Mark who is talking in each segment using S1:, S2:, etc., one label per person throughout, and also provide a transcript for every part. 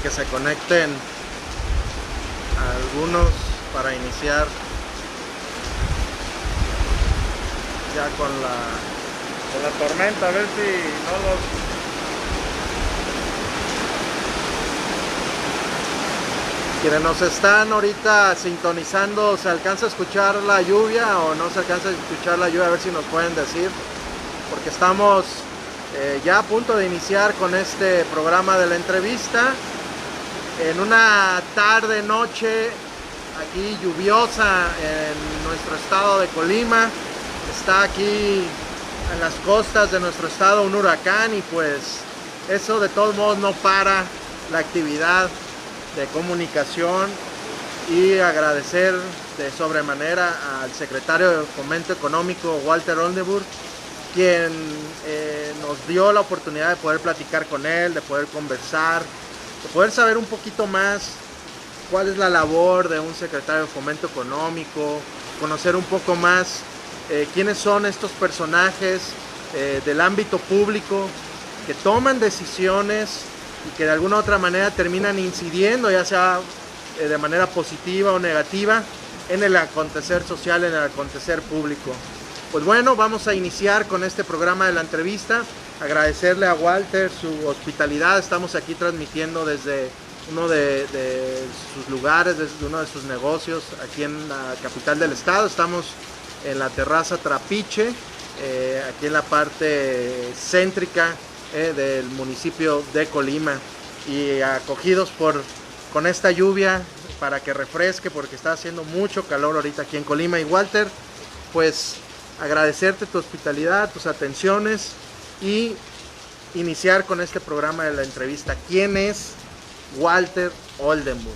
S1: que se conecten algunos para iniciar ya con la tormenta, a ver si no los... Quienes nos están ahorita sintonizando, ¿se alcanza a escuchar la lluvia o no se alcanza a escuchar la lluvia? A ver si nos pueden decir, porque estamos ya a punto de iniciar con este programa de la entrevista en una tarde, noche aquí lluviosa en nuestro estado de Colima. Está aquí en las costas de nuestro estado un huracán y pues eso de todos modos no para la actividad de comunicación, y agradecer de sobremanera al secretario de Fomento Económico, Walter Oldenburg, quien nos dio la oportunidad de poder platicar con él, de poder conversar, de poder saber un poquito más cuál es la labor de un secretario de Fomento Económico, conocer un poco más quiénes son estos personajes del ámbito público que toman decisiones y que de alguna u otra manera terminan incidiendo, ya sea de manera positiva o negativa, en el acontecer social, en el acontecer público. Pues bueno, vamos a iniciar con este programa de la entrevista. Agradecerle a Walter su hospitalidad. Estamos aquí transmitiendo desde uno de sus lugares, desde uno de sus negocios, aquí en la capital del estado. Estamos en la terraza Trapiche, aquí en la parte céntrica del municipio de Colima, y acogidos con esta lluvia para que refresque, porque está haciendo mucho calor ahorita aquí en Colima. Y Walter, pues agradecerte tu hospitalidad, tus atenciones y iniciar con este programa de la entrevista. ¿Quién es Walter Oldenburg?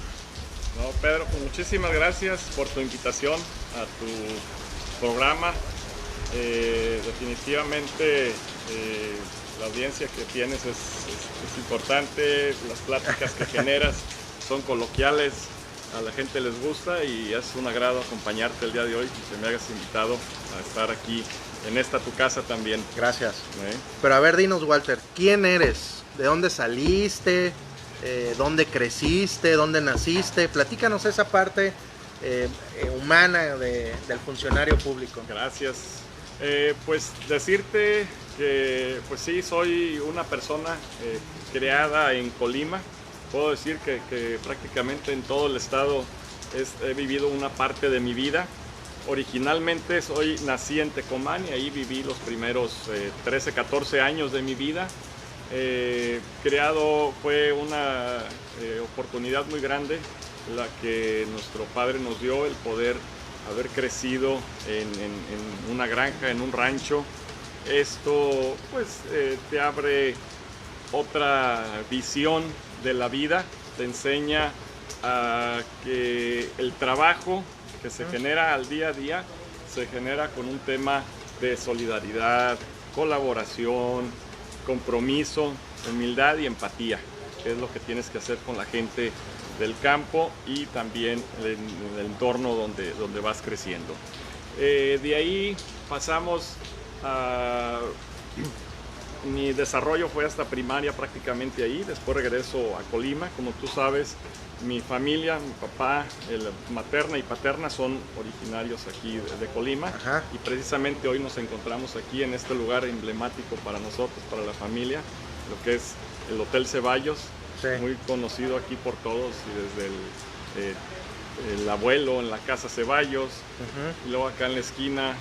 S2: No, Pedro, pues muchísimas gracias por tu invitación a tu programa. Definitivamente la audiencia que tienes es importante, las pláticas que generas son coloquiales, a la gente les gusta y es un agrado acompañarte el día de hoy, que me hayas invitado a estar aquí en esta tu casa también.
S1: Gracias. Pero a ver, dinos, Walter, ¿quién eres? ¿De dónde saliste? ¿Dónde creciste? ¿Dónde naciste? Platícanos esa parte humana del funcionario público.
S2: Gracias. Pues decirte que pues sí, soy una persona creada en Colima. Puedo decir que prácticamente en todo el estado he vivido una parte de mi vida. Originalmente nací en Tecomán y ahí viví los primeros 13, 14 años de mi vida. Fue una oportunidad muy grande la que nuestro padre nos dio, el poder haber crecido en una granja, en un rancho. Esto pues te abre otra visión de la vida, te enseña a que el trabajo que se genera al día a día se genera con un tema de solidaridad, colaboración, compromiso, humildad y empatía, que es lo que tienes que hacer con la gente del campo y también en el entorno donde vas creciendo. De ahí pasamos a... Mi desarrollo fue hasta primaria prácticamente ahí, después regreso a Colima. Como tú sabes, mi familia, mi papá, materna y paterna son originarios aquí de Colima. Ajá. Y precisamente hoy nos encontramos aquí en este lugar emblemático para nosotros, para la familia, lo que es el Hotel Ceballos. Sí. Muy conocido aquí por todos, y desde el abuelo en la casa Ceballos, y luego acá en la esquina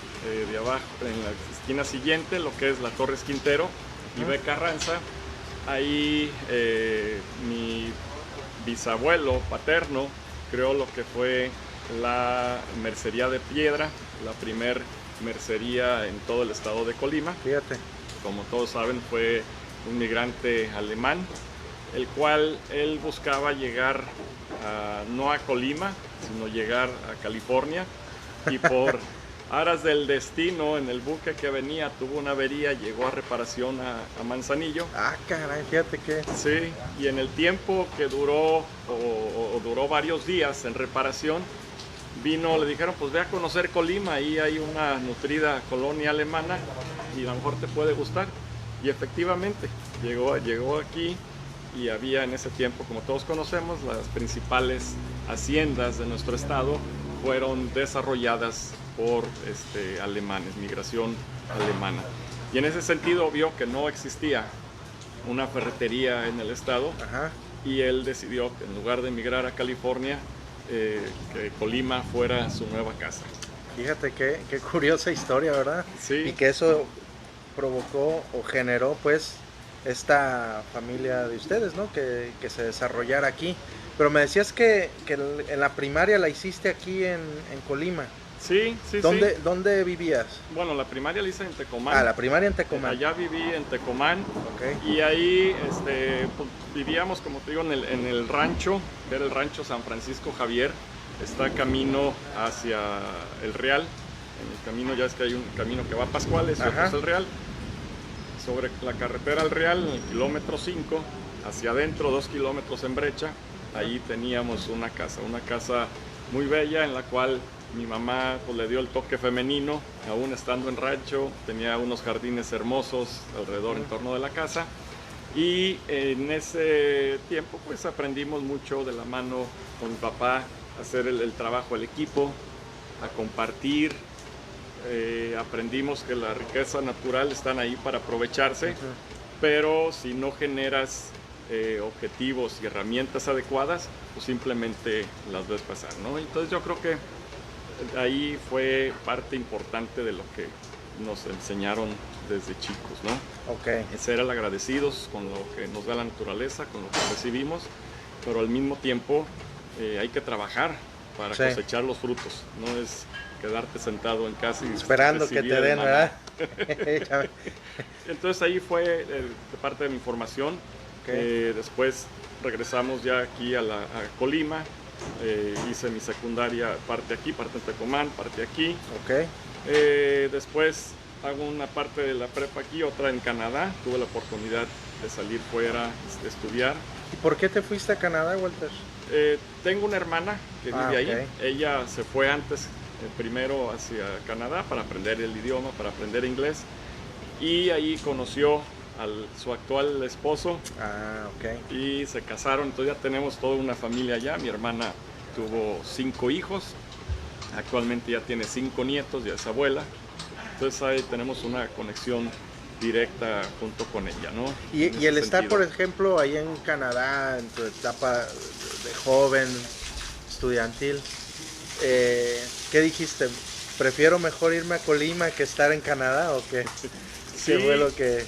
S2: de abajo, en la esquina siguiente, lo que es la Torres Quintero y B. Carranza. Ahí mi bisabuelo paterno creó lo que fue la mercería de piedra, la primer mercería en todo el estado de Colima. Fíjate. Como todos saben, fue un migrante alemán, el cual él buscaba llegar no a Colima, sino llegar a California, y por aras del destino, en el buque que venía tuvo una avería, llegó a reparación a Manzanillo. Ah, caray, fíjate que... Sí, y en el tiempo que duró, o duró varios días en reparación, le dijeron, pues ve a conocer Colima, ahí hay una nutrida colonia alemana y a lo mejor te puede gustar. Y efectivamente, llegó aquí y había en ese tiempo, como todos conocemos, las principales haciendas de nuestro estado fueron desarrolladas por alemanes, migración alemana. Y en ese sentido vio que no existía una ferretería en el estado.
S1: Ajá.
S2: Y él decidió que en lugar de emigrar a California, que Colima fuera su nueva casa.
S1: Fíjate qué curiosa historia, ¿verdad?
S2: Sí.
S1: Y que eso provocó o generó pues esta familia de ustedes, ¿no? Que se desarrollara aquí. Pero me decías que en la primaria la hiciste aquí en Colima.
S2: Sí, sí,
S1: ¿Dónde,
S2: sí.
S1: ¿Dónde vivías?
S2: Bueno, la primaria la hice en Tecomán.
S1: Ah, la primaria en Tecomán.
S2: Allá viví en Tecomán.
S1: Okay.
S2: Y ahí pues, vivíamos, como te digo, en el rancho, que era el rancho San Francisco Javier. Está camino hacia el Real. En el camino ya es que hay un camino que va a Pascuales, otro es el Real. Sobre la carretera al Real, en el kilómetro 5, hacia adentro, 2 kilómetros en brecha, ahí teníamos una casa muy bella en la cual mi mamá pues, le dio el toque femenino, aún estando en rancho, tenía unos jardines hermosos alrededor, en torno de la casa. Y en ese tiempo pues aprendimos mucho de la mano con mi papá a hacer el trabajo, el equipo, a compartir. Aprendimos que la riqueza natural están ahí para aprovecharse, pero si no generas objetivos y herramientas adecuadas, pues simplemente las ves pasar, ¿no? Entonces yo creo que ahí fue parte importante de lo que nos enseñaron desde chicos, ¿no?
S1: Okay.
S2: Ser agradecidos con lo que nos da la naturaleza, con lo que recibimos, pero al mismo tiempo hay que trabajar para cosechar los frutos, no es quedarte sentado en casa y
S1: esperando que te den, ¿verdad?
S2: Entonces ahí fue parte de mi formación.
S1: Okay.
S2: Después regresamos ya aquí a Colima. Hice mi secundaria parte aquí, parte en Tecomán, parte aquí.
S1: Okay.
S2: Después hago una parte de la prepa aquí, otra en Canadá. Tuve la oportunidad de salir fuera, de estudiar.
S1: ¿Y por qué te fuiste a Canadá, Walter?
S2: Tengo una hermana que vive ahí.
S1: Okay.
S2: Ella se fue antes, primero hacia Canadá para aprender el idioma, para aprender inglés. Y ahí conoció a su actual esposo.
S1: Okay.
S2: Y se casaron, entonces ya tenemos toda una familia allá. Mi hermana tuvo 5 hijos, actualmente ya tiene 5 nietos, ya es abuela. Entonces ahí tenemos una conexión directa junto con ella, ¿no?
S1: Y el estar, por ejemplo, ahí en Canadá, en tu etapa de joven, estudiantil, ¿qué dijiste? ¿Prefiero mejor irme a Colima que estar en Canadá o qué?
S2: Sí.
S1: ¿Qué fue lo que...?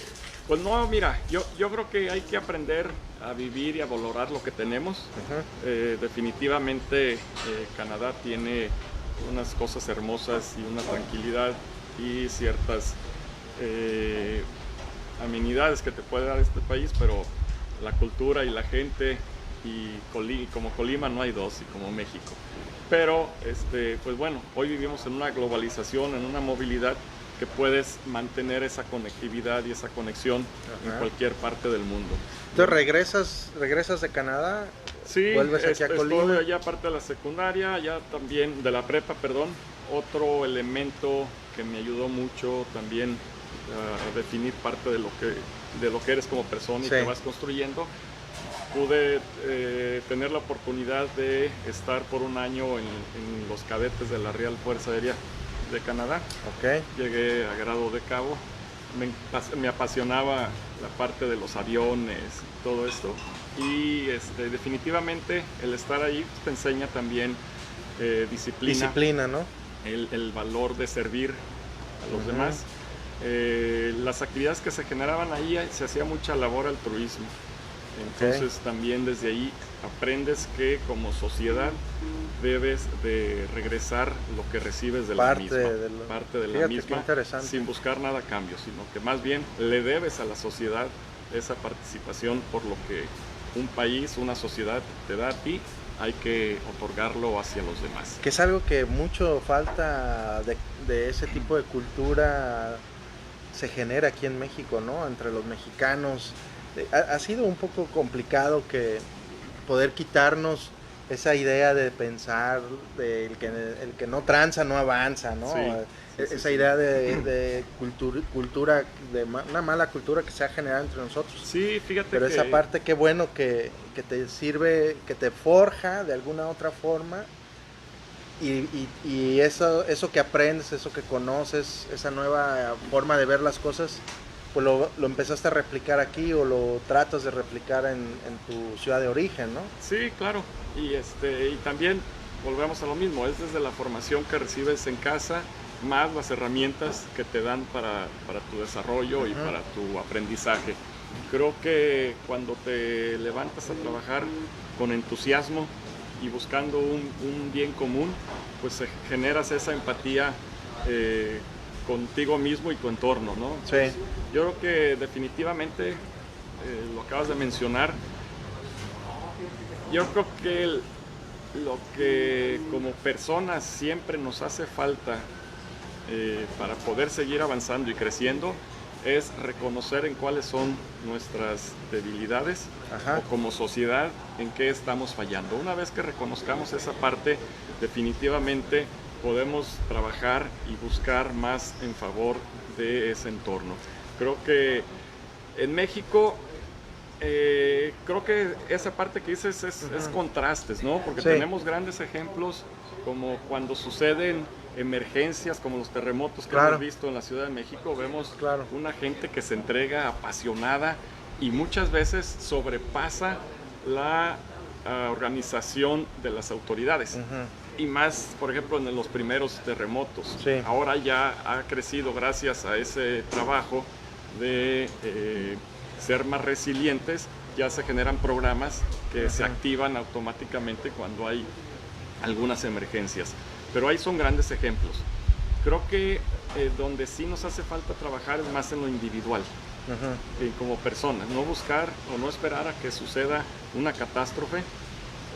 S2: Pues no, mira, yo creo que hay que aprender a vivir y a valorar lo que tenemos. Definitivamente Canadá tiene unas cosas hermosas y una tranquilidad y ciertas amenidades que te puede dar este país, pero la cultura y la gente y como Colima no hay dos, y como México. Pero pues bueno, hoy vivimos en una globalización, en una movilidad que puedes mantener esa conectividad y esa conexión en cualquier parte del mundo.
S1: Entonces regresas de Canadá,
S2: sí,
S1: vuelves aquí a Colima.
S2: Estuve allá parte de la secundaria, allá también de la prepa, perdón. Otro elemento que me ayudó mucho también a definir parte de lo que eres como persona y que vas construyendo. Pude tener la oportunidad de estar por un año en los cadetes de la Real Fuerza Aérea de Canadá.
S1: Okay.
S2: Llegué a grado de cabo. Me apasionaba la parte de los aviones y todo esto. Y definitivamente el estar ahí te enseña también
S1: disciplina, ¿no?
S2: El valor de servir a los demás. Las actividades que se generaban ahí, se hacía mucha labor altruismo. Entonces también desde ahí aprendes que como sociedad debes de regresar lo que recibes de la misma, parte de la misma, sin buscar nada a cambio, sino que más bien le debes a la sociedad esa participación por lo que un país, una sociedad te da a ti, hay que otorgarlo hacia los demás.
S1: Que es algo que mucho falta de ese tipo de cultura se genera aquí en México, ¿no? Entre los mexicanos. Ha sido un poco complicado que poder quitarnos esa idea de pensar de el que no tranza no avanza, ¿no?
S2: Sí,
S1: esa idea de cultura, de una mala cultura que se ha generado entre nosotros.
S2: Sí, fíjate
S1: pero
S2: que...
S1: esa parte, qué bueno que te sirve, que te forja de alguna otra forma, y eso que aprendes, eso que conoces, esa nueva forma de ver las cosas, pues lo empezaste a replicar aquí, o lo tratas de replicar en tu ciudad de origen, ¿no?
S2: Sí, claro, y también volvemos a lo mismo, es desde la formación que recibes en casa, más las herramientas que te dan para tu desarrollo y para tu aprendizaje. Creo que cuando te levantas a trabajar con entusiasmo y buscando un bien común, pues generas esa empatía contigo mismo y tu entorno, ¿no?
S1: Sí.
S2: Yo creo que definitivamente, lo acabas de mencionar, yo creo que lo que como personas siempre nos hace falta para poder seguir avanzando y creciendo es reconocer en cuáles son nuestras debilidades.
S1: Ajá.
S2: O como sociedad en qué estamos fallando. Una vez que reconozcamos esa parte, definitivamente podemos trabajar y buscar más en favor de ese entorno. Creo que en México, creo que esa parte que dices es contrastes, ¿no? Porque
S1: sí.
S2: tenemos grandes ejemplos como cuando suceden emergencias como los terremotos que hemos visto en la Ciudad de México. Vemos una gente que se entrega apasionada y muchas veces sobrepasa la organización de las autoridades. Y más, por ejemplo, en los primeros terremotos.
S1: Sí.
S2: Ahora ya ha crecido gracias a ese trabajo de ser más resilientes. Ya se generan programas que se activan automáticamente cuando hay algunas emergencias. Pero ahí son grandes ejemplos. Creo que donde sí nos hace falta trabajar es más en lo individual. Como personas, no buscar o no esperar a que suceda una catástrofe,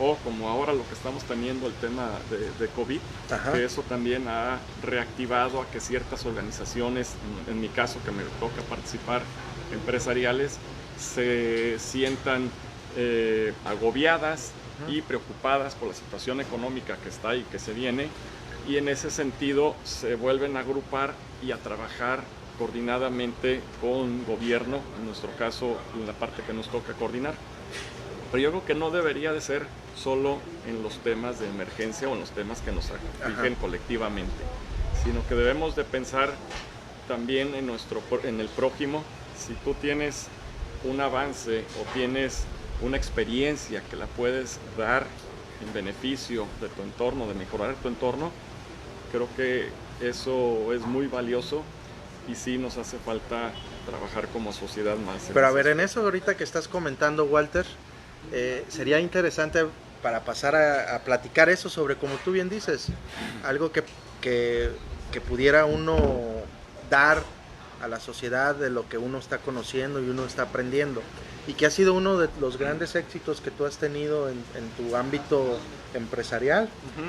S2: o como ahora lo que estamos teniendo, el tema de COVID, que eso también ha reactivado a que ciertas organizaciones, en mi caso que me toca participar, empresariales, se sientan agobiadas y preocupadas por la situación económica que está y que se viene, y en ese sentido se vuelven a agrupar y a trabajar coordinadamente con gobierno, en nuestro caso en la parte que nos toca coordinar. Pero yo creo que no debería de ser solo en los temas de emergencia o en los temas que nos afligen colectivamente, sino que debemos de pensar también en el prójimo. Si tú tienes un avance o tienes una experiencia que la puedes dar en beneficio de tu entorno, de mejorar tu entorno, creo que eso es muy valioso. Y sí nos hace falta trabajar como sociedad más.
S1: Pero a ver, en eso ahorita que estás comentando, Walter, sería interesante para pasar a platicar eso sobre, como tú bien dices, algo que pudiera uno dar a la sociedad de lo que uno está conociendo y uno está aprendiendo, y que ha sido uno de los grandes éxitos que tú has tenido en tu ámbito empresarial,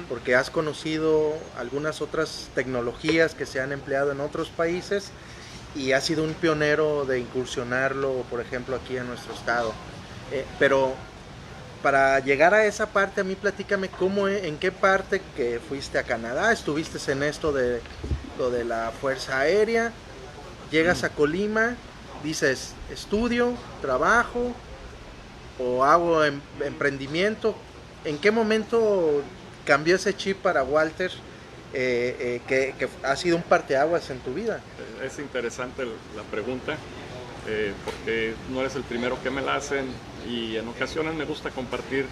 S1: porque has conocido algunas otras tecnologías que se han empleado en otros países y has sido un pionero de incursionarlo, por ejemplo, aquí en nuestro estado. Pero para llegar a esa parte, a mí platícame en qué parte que fuiste a Canadá, estuviste en esto de lo de la Fuerza Aérea, llegas a Colima, dices, estudio, trabajo o hago emprendimiento. ¿En qué momento cambió ese chip para Walter, que ha sido un parteaguas en tu vida?
S2: Es interesante la pregunta, porque no eres el primero que me la hacen, y en ocasiones me gusta compartir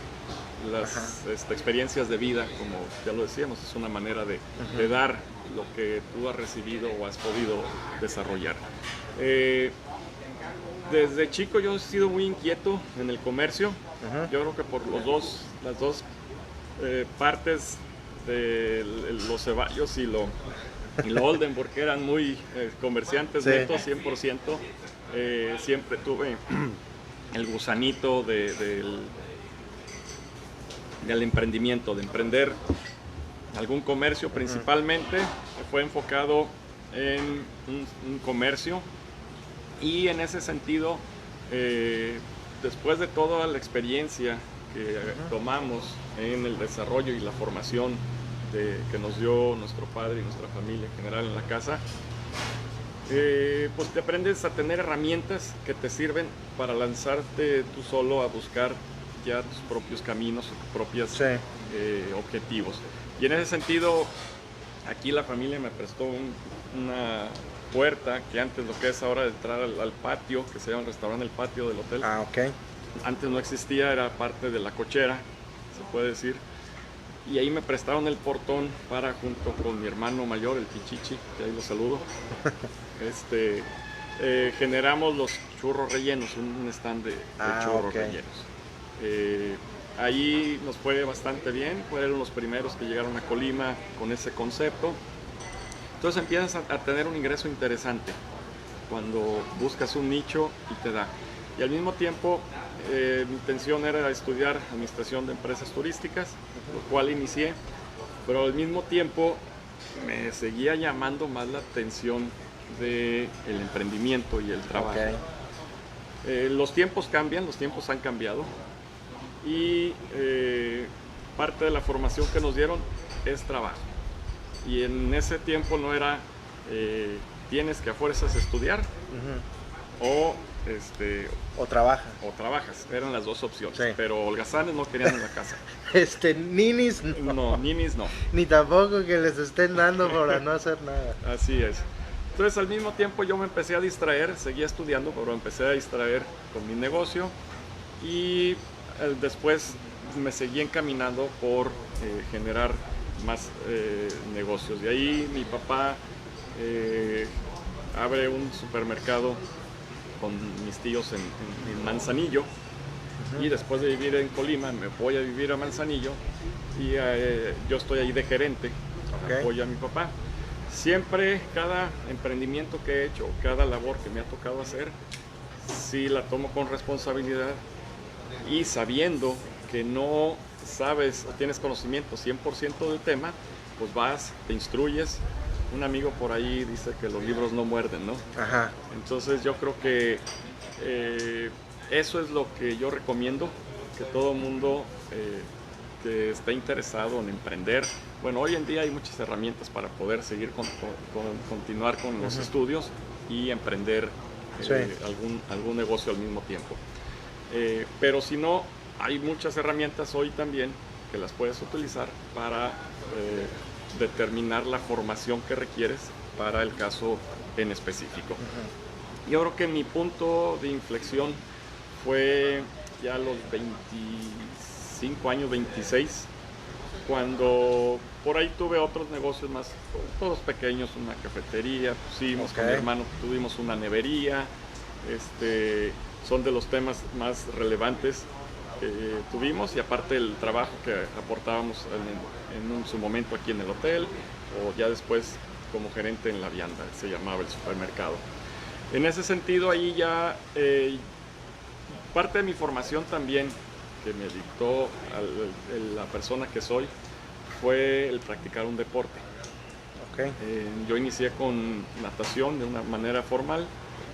S2: las experiencias de vida, como ya lo decíamos, es una manera de dar lo que tú has recibido o has podido desarrollar. Desde chico yo he sido muy inquieto en el comercio. Yo creo que por las dos partes de los Ceballos y lo Oldenburg, que eran muy comerciantes netos, 100%, siempre tuve el gusanito del emprendimiento, de emprender algún comercio. Principalmente fue enfocado en un comercio, y en ese sentido, después de toda la experiencia que tomamos en el desarrollo y la formación que nos dio nuestro padre y nuestra familia en general en la casa, pues te aprendes a tener herramientas que te sirven para lanzarte tú solo a buscar ya tus propios caminos, tus propios objetivos. Y en ese sentido, aquí la familia me prestó una puerta que antes, lo que es ahora de entrar al patio, que se llama el restaurante El Patio del hotel.
S1: Ah, ok.
S2: Antes no existía, era parte de la cochera, se puede decir. Y ahí me prestaron el portón para, junto con mi hermano mayor, el Pichichi, que ahí lo saludo, generamos los churros rellenos, un stand de churros rellenos. Ahí nos fue bastante bien, fueron los primeros que llegaron a Colima con ese concepto. Entonces empiezas a tener un ingreso interesante cuando buscas un nicho y te da. Y al mismo tiempo, mi intención era estudiar administración de empresas turísticas, lo cual inicié, pero al mismo tiempo me seguía llamando más la atención del emprendimiento y el trabajo. Los tiempos cambian, los tiempos han cambiado, y parte de la formación que nos dieron es trabajo. Y en ese tiempo no era tienes que a fuerzas estudiar o trabajas, eran las dos opciones. Sí. Pero holgazanes no querían en la casa.
S1: Ninis no.
S2: No, ninis no.
S1: Ni tampoco que les estén dando para no hacer nada.
S2: Así es. Entonces al mismo tiempo yo me empecé a distraer, seguía estudiando, pero empecé a distraer con mi negocio, y después me seguí encaminando por generar más negocios. De ahí mi papá abre un supermercado con mis tíos en Manzanillo, y después de vivir en Colima me voy a vivir a Manzanillo, y yo estoy ahí de gerente, apoyo a mi papá. Siempre cada emprendimiento que he hecho, cada labor que me ha tocado hacer, sí la tomo con responsabilidad, y sabiendo que no sabes o tienes conocimiento 100% del tema, pues vas, te instruyes. Un amigo por ahí dice que los libros no muerden, ¿no?
S1: Ajá.
S2: Entonces yo creo que eso es lo que yo recomiendo, que todo mundo que esté interesado en emprender. Bueno, hoy en día hay muchas herramientas para poder seguir continuar con los estudios y emprender algún negocio al mismo tiempo. Pero si no, hay muchas herramientas hoy también que las puedes utilizar para determinar la formación que requieres para el caso en específico. Yo creo que mi punto de inflexión fue ya a los 25 años, 26, cuando por ahí tuve otros negocios más, todos pequeños, una cafetería, pusimos con mi hermano, tuvimos una nevería. Son de los temas más relevantes que tuvimos, y aparte el trabajo que aportábamos en su momento aquí en el hotel, o ya después como gerente en La Vianda, se llamaba el supermercado. En ese sentido, ahí ya parte de mi formación también, que me dictó la persona que soy, fue el practicar un deporte. Yo inicié con natación de una manera formal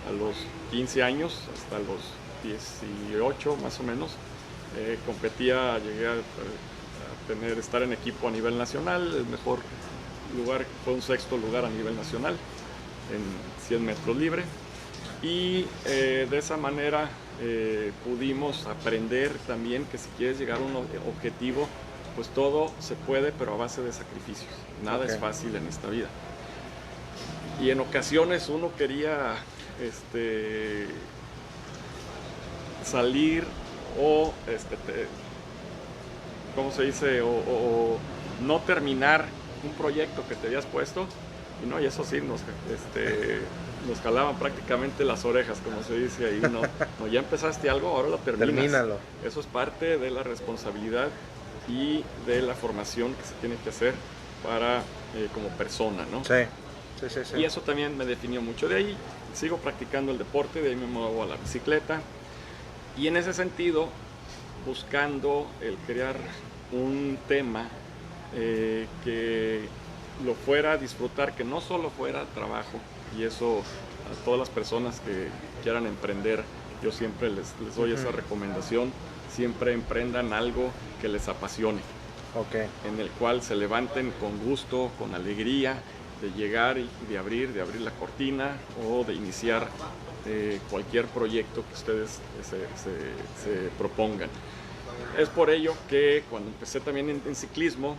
S2: a los 15 años hasta los 18 más o menos. Competía, llegué a estar en equipo a nivel nacional. El mejor lugar fue un 6º lugar a nivel nacional en 100 metros libre, y de esa manera pudimos aprender también que si quieres llegar a un objetivo, pues todo se puede, pero a base de sacrificios. Nada es fácil en esta vida, y en ocasiones uno quería salir o ¿cómo se dice? O no terminar un proyecto que te habías puesto, y eso sí nos jalaban prácticamente las orejas, como se dice ahí. No, ya empezaste algo, ahora lo terminas.
S1: Termínalo.
S2: Eso es parte de la responsabilidad y de la formación que se tiene que hacer para como persona, ¿no?
S1: Sí.
S2: Y eso también me definió mucho. De ahí sigo practicando el deporte, de ahí me muevo a la bicicleta, y en ese sentido buscando el crear un tema que lo fuera a disfrutar, que no solo fuera trabajo. Y eso a todas las personas que quieran emprender, yo siempre les doy esa recomendación: siempre emprendan algo que les apasione,
S1: Ok.
S2: en el cual se levanten con gusto, con alegría, de llegar y de abrir la cortina o de iniciar cualquier proyecto que ustedes se propongan. Es por ello que cuando empecé también en ciclismo,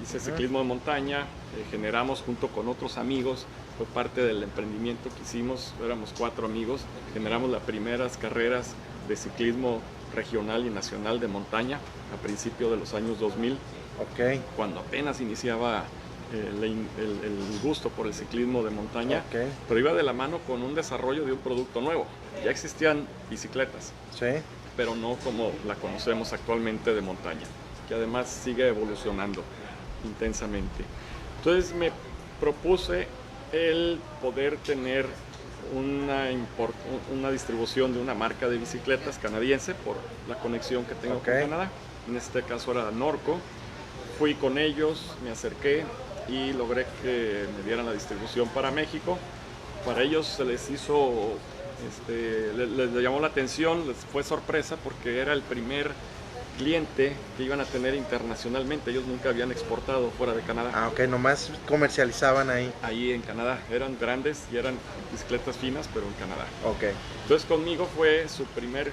S2: hice ciclismo de montaña, generamos junto con otros amigos, fue parte del emprendimiento que hicimos, éramos 4 amigos, generamos las primeras carreras de ciclismo regional y nacional de montaña a principios de los años 2000,
S1: Ok.
S2: cuando apenas iniciaba el gusto por el ciclismo de montaña,
S1: Ok.
S2: pero iba de la mano con un desarrollo de un producto nuevo. Ya existían bicicletas,
S1: Sí.
S2: pero no como la conocemos actualmente de montaña, que además sigue evolucionando intensamente. Entonces me propuse el poder tener una distribución de una marca de bicicletas canadiense por la conexión que tengo con Canadá. En este caso era Norco. Fui con ellos, me acerqué y logré que me dieran la distribución para México. Para ellos se les hizo, les llamó la atención, les fue sorpresa porque era el primer cliente que iban a tener internacionalmente. Ellos nunca habían exportado fuera de Canadá.
S1: Ah, ok, nomás comercializaban ahí.
S2: Ahí en Canadá. Eran grandes y eran bicicletas finas, pero en Canadá.
S1: Ok.
S2: Entonces conmigo fue su primer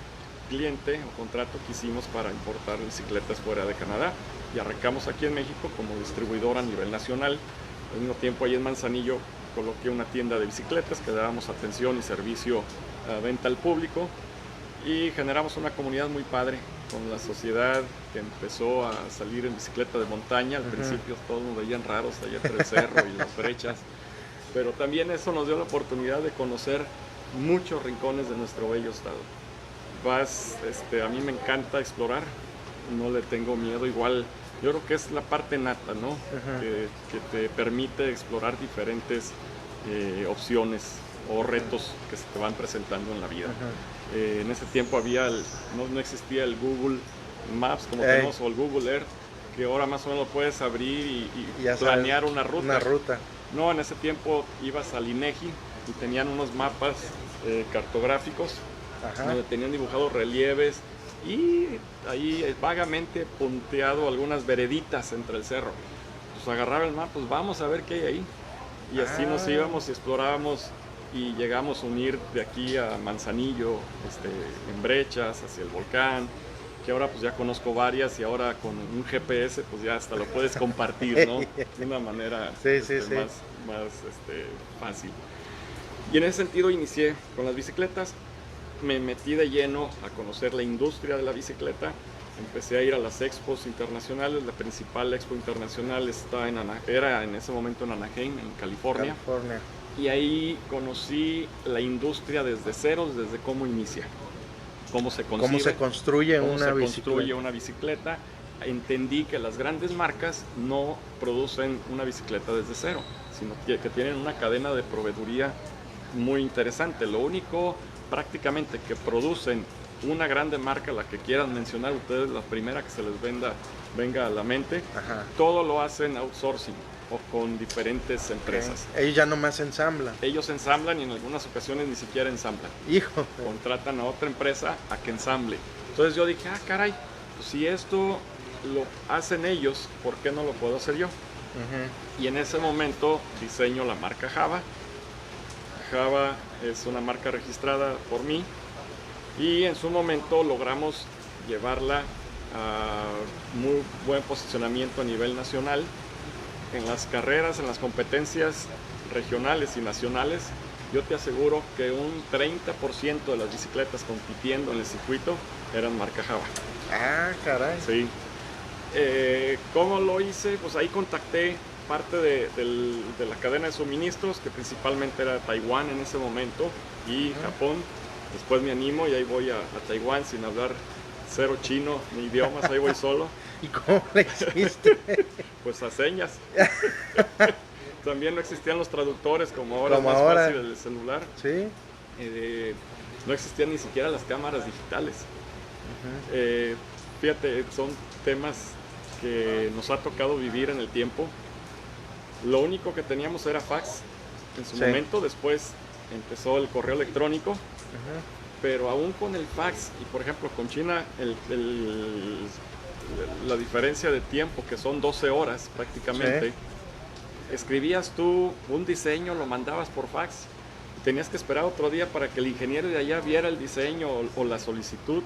S2: cliente o contrato que hicimos para importar bicicletas fuera de Canadá y arrancamos aquí en México como distribuidor a nivel nacional. Al mismo tiempo ahí en Manzanillo coloqué una tienda de bicicletas que dábamos atención y servicio a venta al público y generamos una comunidad muy padre con la sociedad que empezó a salir en bicicleta de montaña. Al principio todos nos veían raros allá entre el cerro y las brechas, pero también eso nos dio la oportunidad de conocer muchos rincones de nuestro bello estado. A mí me encanta explorar, no le tengo miedo, igual yo creo que es la parte nata, ¿no? Que te permite explorar diferentes opciones o retos que se te van presentando en la vida. En ese tiempo no existía el Google Maps como tenemos, o el Google Earth, que ahora más o menos lo puedes abrir y planear una ruta. No, en ese tiempo ibas al INEGI y tenían unos mapas cartográficos donde tenían dibujados relieves y ahí vagamente punteado algunas vereditas entre el cerro. Pues agarraba el mapa, pues vamos a ver qué hay ahí. Y así nos íbamos y explorábamos y llegamos a unir de aquí a Manzanillo, en brechas, hacia el volcán, que ahora pues ya conozco varias y ahora con un GPS pues ya hasta lo puedes compartir, ¿no? De una manera más fácil. Y en ese sentido inicié con las bicicletas, me metí de lleno a conocer la industria de la bicicleta, empecé a ir a las expos internacionales. La principal expo internacional era en ese momento en Anaheim, en California. Y ahí conocí la industria desde cero, desde cómo inicia, cómo se construye una bicicleta. Entendí que las grandes marcas no producen una bicicleta desde cero, sino que tienen una cadena de proveeduría muy interesante. Lo único prácticamente que producen una grande marca, la que quieran mencionar ustedes, la primera que se les venga a la mente, todo lo hacen outsourcing o con diferentes empresas.
S1: Ellos ya nomás ensamblan.
S2: Ellos ensamblan y en algunas ocasiones ni siquiera ensamblan.
S1: Hijo.
S2: Contratan a otra empresa a que ensamble. Entonces yo dije, caray, pues si esto lo hacen ellos, ¿por qué no lo puedo hacer yo? Y en ese momento diseño la marca Java. Java es una marca registrada por mí y en su momento logramos llevarla a muy buen posicionamiento a nivel nacional. En las carreras, en las competencias regionales y nacionales, yo te aseguro que un 30% de las bicicletas compitiendo en el circuito eran marca Java.
S1: Ah, caray.
S2: Sí. ¿Cómo lo hice? Pues ahí contacté parte de la cadena de suministros, que principalmente era Taiwán en ese momento, y Japón. Después me animo y ahí voy a Taiwán sin hablar cero chino ni idiomas, ahí voy solo.
S1: ¿Y cómo le hiciste?
S2: Pues a señas. También no existían los traductores como ahora, es más fácil el celular.
S1: Sí.
S2: No existían ni siquiera las cámaras digitales. Fíjate, son temas que nos ha tocado vivir en el tiempo. Lo único que teníamos era fax en su momento. Después empezó el correo electrónico, pero aún con el fax y por ejemplo con China la diferencia de tiempo, que son 12 horas prácticamente.
S1: Sí.
S2: Escribías tú un diseño, lo mandabas por fax, tenías que esperar otro día para que el ingeniero de allá viera el diseño o la solicitud,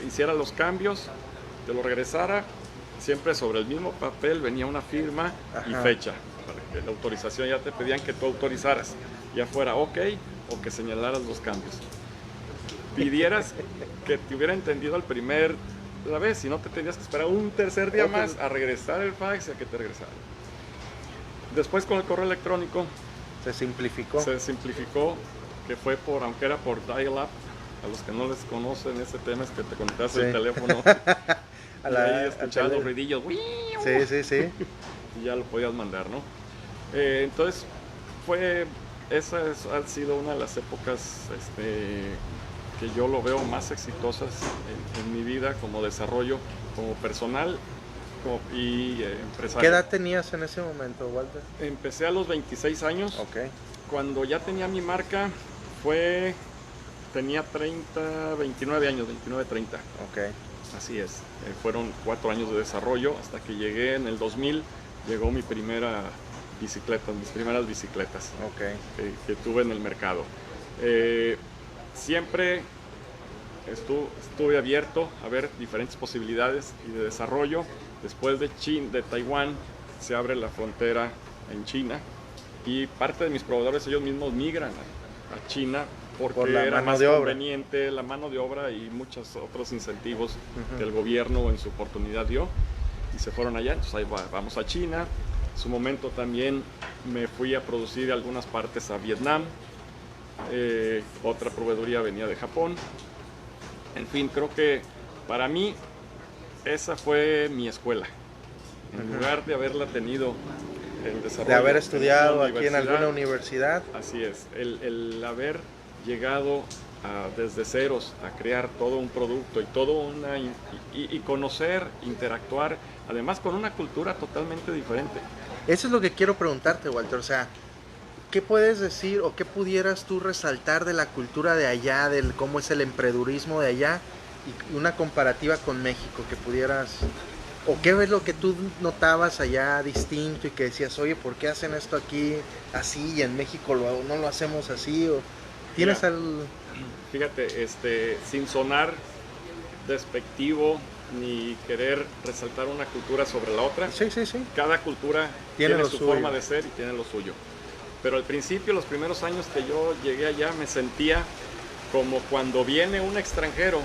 S2: hiciera los cambios, te lo regresara, siempre sobre el mismo papel venía una firma y fecha, para que la autorización ya te pedían que tú autorizaras, ya fuera ok o que señalaras los cambios. Pidieras que te hubiera entendido al primer la vez, si no te tenías que esperar un tercer día más a regresar el fax y a que te regresara. Después con el correo electrónico
S1: Se simplificó.
S2: Que fue aunque era por dial-up, a los que no les conocen ese tema es que te conectas el teléfono y ahí escuchabas los ruidillos.
S1: Sí.
S2: Y ya lo podías mandar, ¿no? Entonces, ha sido una de las épocas que yo lo veo más exitosas en mi vida como desarrollo, como personal y empresario.
S1: ¿Qué edad tenías en ese momento, Walter?
S2: Empecé a los 26 años.
S1: Ok.
S2: Cuando ya tenía mi marca, tenía 29 años, 29, 30.
S1: Ok.
S2: Así es. Fueron 4 años de desarrollo hasta que llegué en el 2000, llegó mis primeras bicicletas que tuve en el mercado. Siempre estuve abierto a ver diferentes posibilidades y de desarrollo. Después de Taiwán se abre la frontera en China y parte de mis proveedores ellos mismos migran a China porque era más conveniente la mano de obra y muchos otros incentivos que el gobierno en su oportunidad dio y se fueron allá. Entonces ahí vamos a China. En su momento también me fui a producir algunas partes a Vietnam. Otra proveeduría venía de Japón. En fin, creo que para mí esa fue mi escuela. En lugar de haberla tenido el desarrollo,
S1: de haber estudiado aquí en alguna universidad.
S2: Así es, el haber llegado desde ceros a crear todo un producto y conocer, interactuar, además con una cultura totalmente diferente.
S1: Eso es lo que quiero preguntarte, Walter. O sea, ¿qué puedes decir o qué pudieras tú resaltar de la cultura de allá, del cómo es el emprendedurismo de allá y una comparativa con México que pudieras, o qué es lo que tú notabas allá distinto y que decías, oye, ¿por qué hacen esto aquí así y en México no lo hacemos así? O tienes
S2: Fíjate, sin sonar despectivo ni querer resaltar una cultura sobre la otra.
S1: Sí.
S2: Cada cultura tiene su forma de ser y tiene lo suyo. Pero al principio, los primeros años que yo llegué allá, me sentía como cuando viene un extranjero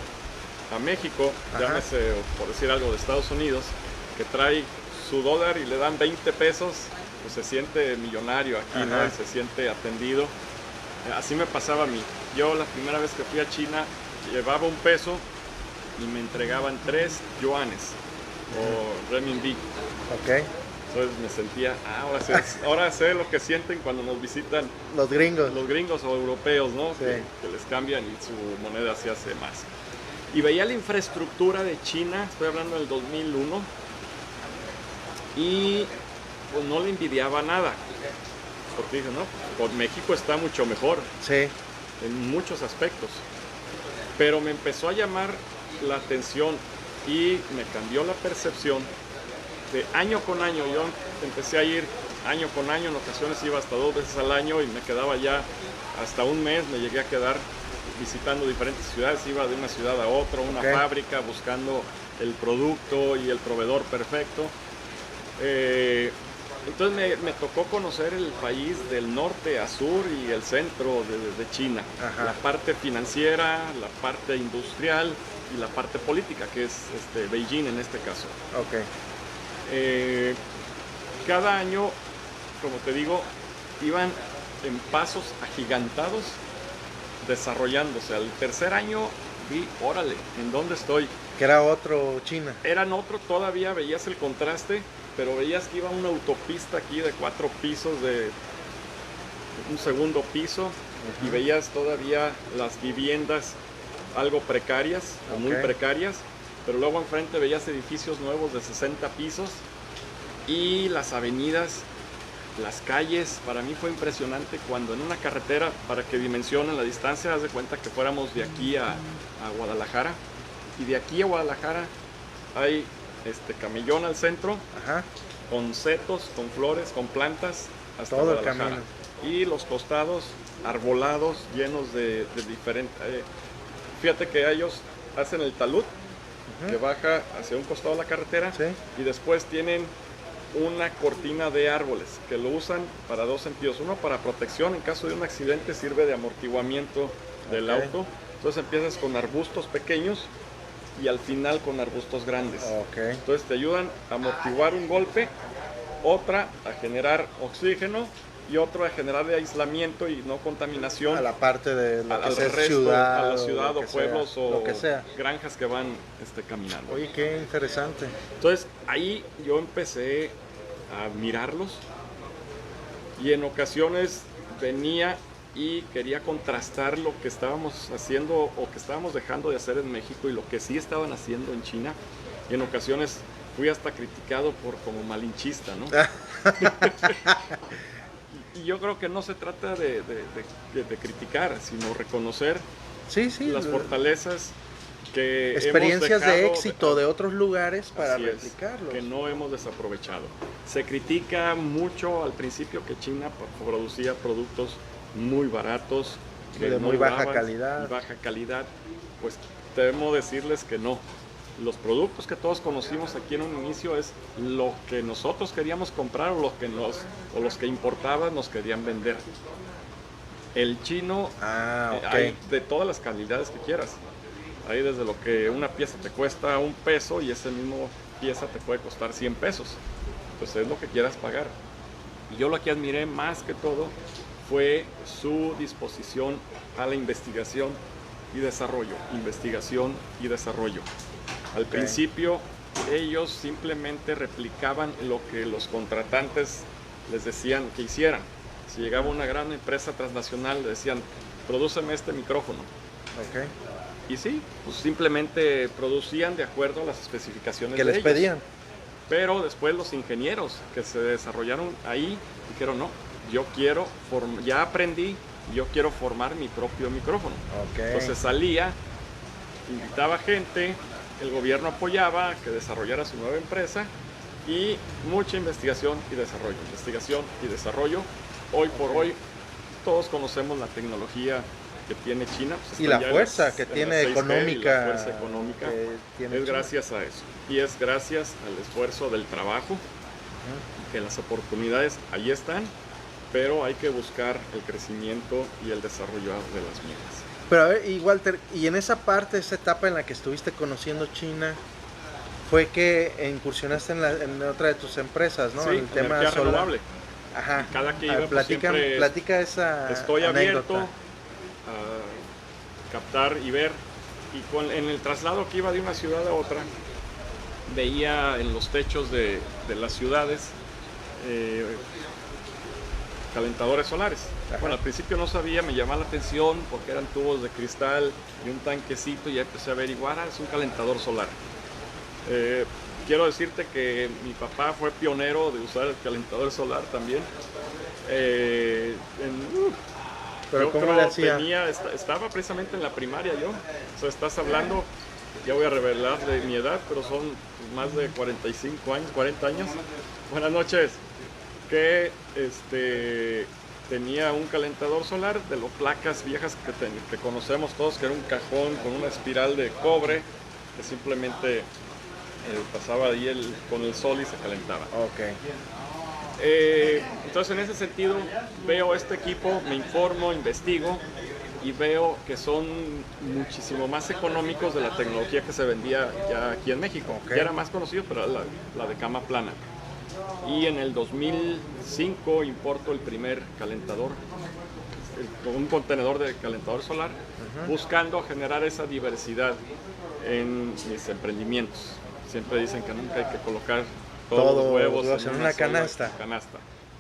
S2: a México, llámese, por decir algo, de Estados Unidos, que trae su dólar y le dan 20 pesos, pues se siente millonario aquí, ¿no? Y se siente atendido. Así me pasaba a mí. Yo la primera vez que fui a China, llevaba un peso y me entregaban 3 yuanes o renminbi. Entonces me sentía, ahora sé lo que sienten cuando nos visitan
S1: los
S2: gringos o europeos, ¿no?
S1: Sí.
S2: Que les cambian y su moneda se hace más. Y veía la infraestructura de China, estoy hablando del 2001, y pues no le envidiaba nada, porque dije, no, pues México está mucho mejor, en muchos aspectos, pero me empezó a llamar la atención y me cambió la percepción de año con año. Yo empecé a ir año con año, en ocasiones iba hasta 2 veces al año y me quedaba ya hasta un mes, me llegué a quedar visitando diferentes ciudades, iba de una ciudad a otra, una fábrica, buscando el producto y el proveedor perfecto. Entonces me tocó conocer el país del norte a sur y el centro de China. La parte financiera, la parte industrial y la parte política, que es Beijing en este caso. Cada año, como te digo, iban en pasos agigantados desarrollándose. Al tercer año vi, órale, ¿en dónde estoy?
S1: Que era otro China.
S2: Eran otro, todavía veías el contraste, pero veías que iba una autopista aquí de 4 pisos, de un segundo piso, y veías todavía las viviendas algo precarias, o muy precarias, pero luego enfrente veías edificios nuevos de 60 pisos y las avenidas, las calles. Para mí fue impresionante cuando en una carretera, para que dimensionen la distancia, haz de cuenta que fuéramos de aquí a Guadalajara, y de aquí a Guadalajara hay camellón al centro,
S1: Ajá.
S2: con setos, con flores, con plantas, hasta
S1: Todo el
S2: Guadalajara.
S1: camino.
S2: Y los costados arbolados, llenos de diferentes... fíjate que ellos hacen el talud, que baja hacia un costado de la carretera,
S1: Sí.
S2: y después tienen una cortina de árboles que lo usan para dos sentidos. Uno, para protección, en caso de un accidente sirve de amortiguamiento del
S1: Ok.
S2: auto. Entonces empiezas con arbustos pequeños y al final con arbustos grandes.
S1: Ok.
S2: Entonces te ayudan a amortiguar un golpe, otra a generar oxígeno y otro a generar de aislamiento y no contaminación
S1: A la parte de lo que
S2: al
S1: sea
S2: resto,
S1: ciudad,
S2: a la ciudad
S1: lo
S2: o
S1: que
S2: pueblos
S1: sea,
S2: o
S1: lo que sea.
S2: granjas que van caminando.
S1: Oye, qué interesante.
S2: Entonces ahí yo empecé a mirarlos y en ocasiones venía y quería contrastar lo que estábamos haciendo o que estábamos dejando de hacer en México y lo que sí estaban haciendo en China. Y en ocasiones fui hasta criticado por como malinchista, ¿no? Y yo creo que no se trata de criticar, sino reconocer
S1: Sí, sí.
S2: las fortalezas que
S1: Experiencias
S2: hemos
S1: de
S2: dejado
S1: éxito de otros lugares para
S2: Así es,
S1: replicarlos.
S2: que no hemos desaprovechado. Se critica mucho al principio que China producía productos muy baratos, que
S1: De
S2: no
S1: muy baja
S2: duraban,
S1: calidad.
S2: y baja calidad. Pues temo decirles que no. Los productos que todos conocimos aquí en un inicio es lo que nosotros queríamos comprar o los que importaban nos querían vender. El chino
S1: Ok.
S2: hay de todas las calidades que quieras. Hay desde lo que una pieza te cuesta $1 y esa misma pieza te puede costar $100. Pues es lo que quieras pagar. Y yo lo que admiré más que todo fue su disposición a la investigación y desarrollo. Investigación y desarrollo. Al principio ellos simplemente replicaban lo que los contratantes les decían que hicieran. Si llegaba una gran empresa transnacional, le decían, prodúceme este micrófono.
S1: Ok.
S2: Y sí, pues simplemente producían de acuerdo a las especificaciones
S1: Que
S2: de
S1: les
S2: ellos.
S1: pedían.
S2: Pero después los ingenieros que se desarrollaron ahí dijeron, no, yo quiero, ya aprendí, yo quiero formar mi propio micrófono.
S1: Ok.
S2: Entonces salía, invitaba gente, el gobierno apoyaba que desarrollara su nueva empresa y mucha investigación y desarrollo. Investigación y desarrollo. Hoy por hoy todos conocemos la tecnología que tiene China. Pues
S1: Y
S2: está
S1: la
S2: ya
S1: fuerza
S2: en
S1: que
S2: en
S1: tiene
S2: 6G, y
S1: económica.
S2: la fuerza económica
S1: que tiene
S2: es
S1: China.
S2: gracias a eso. Y es gracias al esfuerzo del trabajo, que las oportunidades ahí están, pero hay que buscar el crecimiento y el desarrollo de las mismas.
S1: Pero a ver, y Walter, y en esa parte, esa etapa en la que estuviste conociendo China, fue que incursionaste en otra de tus empresas, ¿no?
S2: Sí,
S1: el tema
S2: energía
S1: solar.
S2: renovable.
S1: Ajá.
S2: Y cada que iba, pues, siempre
S1: platica esa
S2: Estoy
S1: anécdota.
S2: abierto a captar y ver. Y en el traslado que iba de una ciudad a otra, veía en los techos de las ciudades calentadores solares.
S1: Ajá.
S2: Bueno, al principio no sabía, me llamaba la atención porque eran tubos de cristal y un tanquecito y ya empecé a averiguar, es un calentador solar. Quiero decirte que mi papá fue pionero de usar el calentador solar también.
S1: Pero
S2: yo
S1: ¿cómo
S2: creo
S1: le hacía?
S2: estaba precisamente en la primaria yo. O sea, estás hablando, ya voy a revelar de mi edad, pero son más de 45 años, 40 años. Buenas noches. Que tenía un calentador solar de las placas viejas que conocemos todos, que era un cajón con una espiral de cobre que simplemente pasaba ahí con el sol y se calentaba.
S1: Ok.
S2: Entonces en ese sentido veo este equipo, me informo, investigo y veo que son muchísimo más económicos de la tecnología que se vendía ya aquí en México.
S1: Ok.
S2: Ya era más conocido, pero era la de cama plana. Y en el 2005 importo el primer calentador, un contenedor de calentador solar, buscando generar esa diversidad en mis emprendimientos. Siempre dicen que nunca hay que colocar todos los huevos
S1: en una canasta.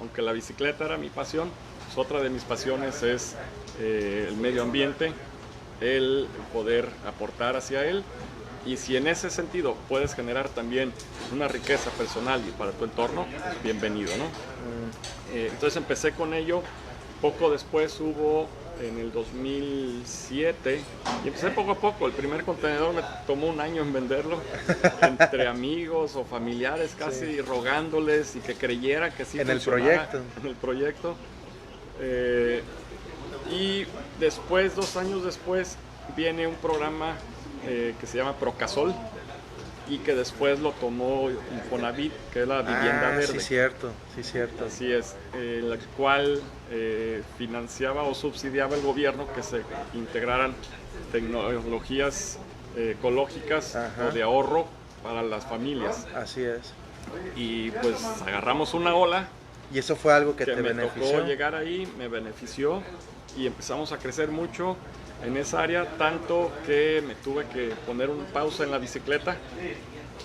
S2: Aunque la bicicleta era mi pasión, pues otra de mis pasiones es el medio ambiente, el poder aportar hacia él. Y si en ese sentido puedes generar también una riqueza personal y para tu entorno, pues bienvenido, ¿no? Entonces empecé con ello. Poco después hubo en el 2007 y empecé poco a poco. El primer contenedor me tomó un año en venderlo, entre amigos o familiares, casi rogándoles y que creyeran que sí
S1: en el
S2: funcionara
S1: proyecto.
S2: en el proyecto. Y después, 2 años después, viene un programa que se llama Procasol y que después lo tomó Infonavit, que es la vivienda verde.
S1: Sí, cierto, sí, cierto.
S2: Así es, la cual financiaba o subsidiaba el gobierno que se integraran tecnologías ecológicas o de ahorro para las familias.
S1: Así es.
S2: Y pues agarramos una ola.
S1: Y eso fue algo que te
S2: me
S1: benefició.
S2: tocó llegar ahí, me benefició y empezamos a crecer mucho en esa área, tanto que me tuve que poner una pausa en la bicicleta,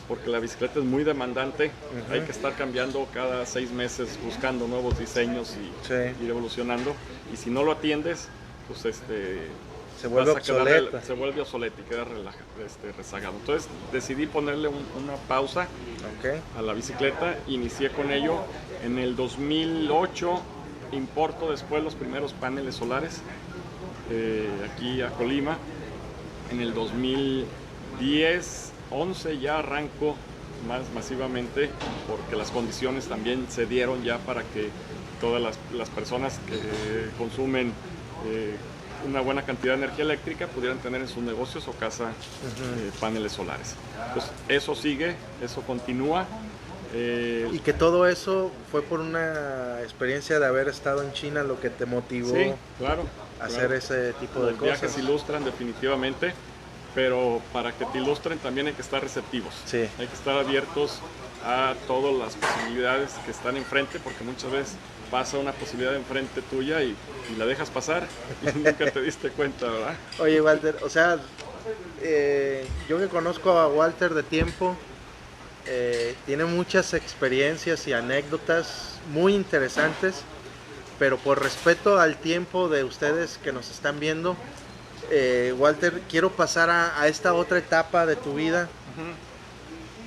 S2: porque la bicicleta es muy demandante. Hay que estar cambiando cada 6 meses, buscando nuevos diseños y ir evolucionando. Y si no lo atiendes, pues
S1: se vuelve obsoleta.
S2: Se vuelve obsoleta y queda rezagado. Entonces decidí ponerle una pausa a la bicicleta. Inicié con ello. En el 2008 importo después los primeros paneles solares aquí a Colima. En el 2010, 11 ya arranco más masivamente, porque las condiciones también se dieron ya para que todas las personas que consumen una buena cantidad de energía eléctrica pudieran tener en sus negocios o casa paneles solares. Pues eso sigue, eso continúa.
S1: Y que todo eso fue por una experiencia de haber estado en China lo que te motivó a hacer ese tipo de cosas.
S2: Los viajes ilustran definitivamente, pero para que te ilustren también hay que estar receptivos. Hay que estar abiertos a todas las posibilidades que están enfrente, porque muchas veces pasa una posibilidad enfrente tuya y la dejas pasar y nunca te diste cuenta, ¿verdad?
S1: Oye, Walter, o sea, yo que conozco a Walter de tiempo, tiene muchas experiencias y anécdotas muy interesantes, pero por respeto al tiempo de ustedes que nos están viendo, Walter, quiero pasar a esta otra etapa de tu vida,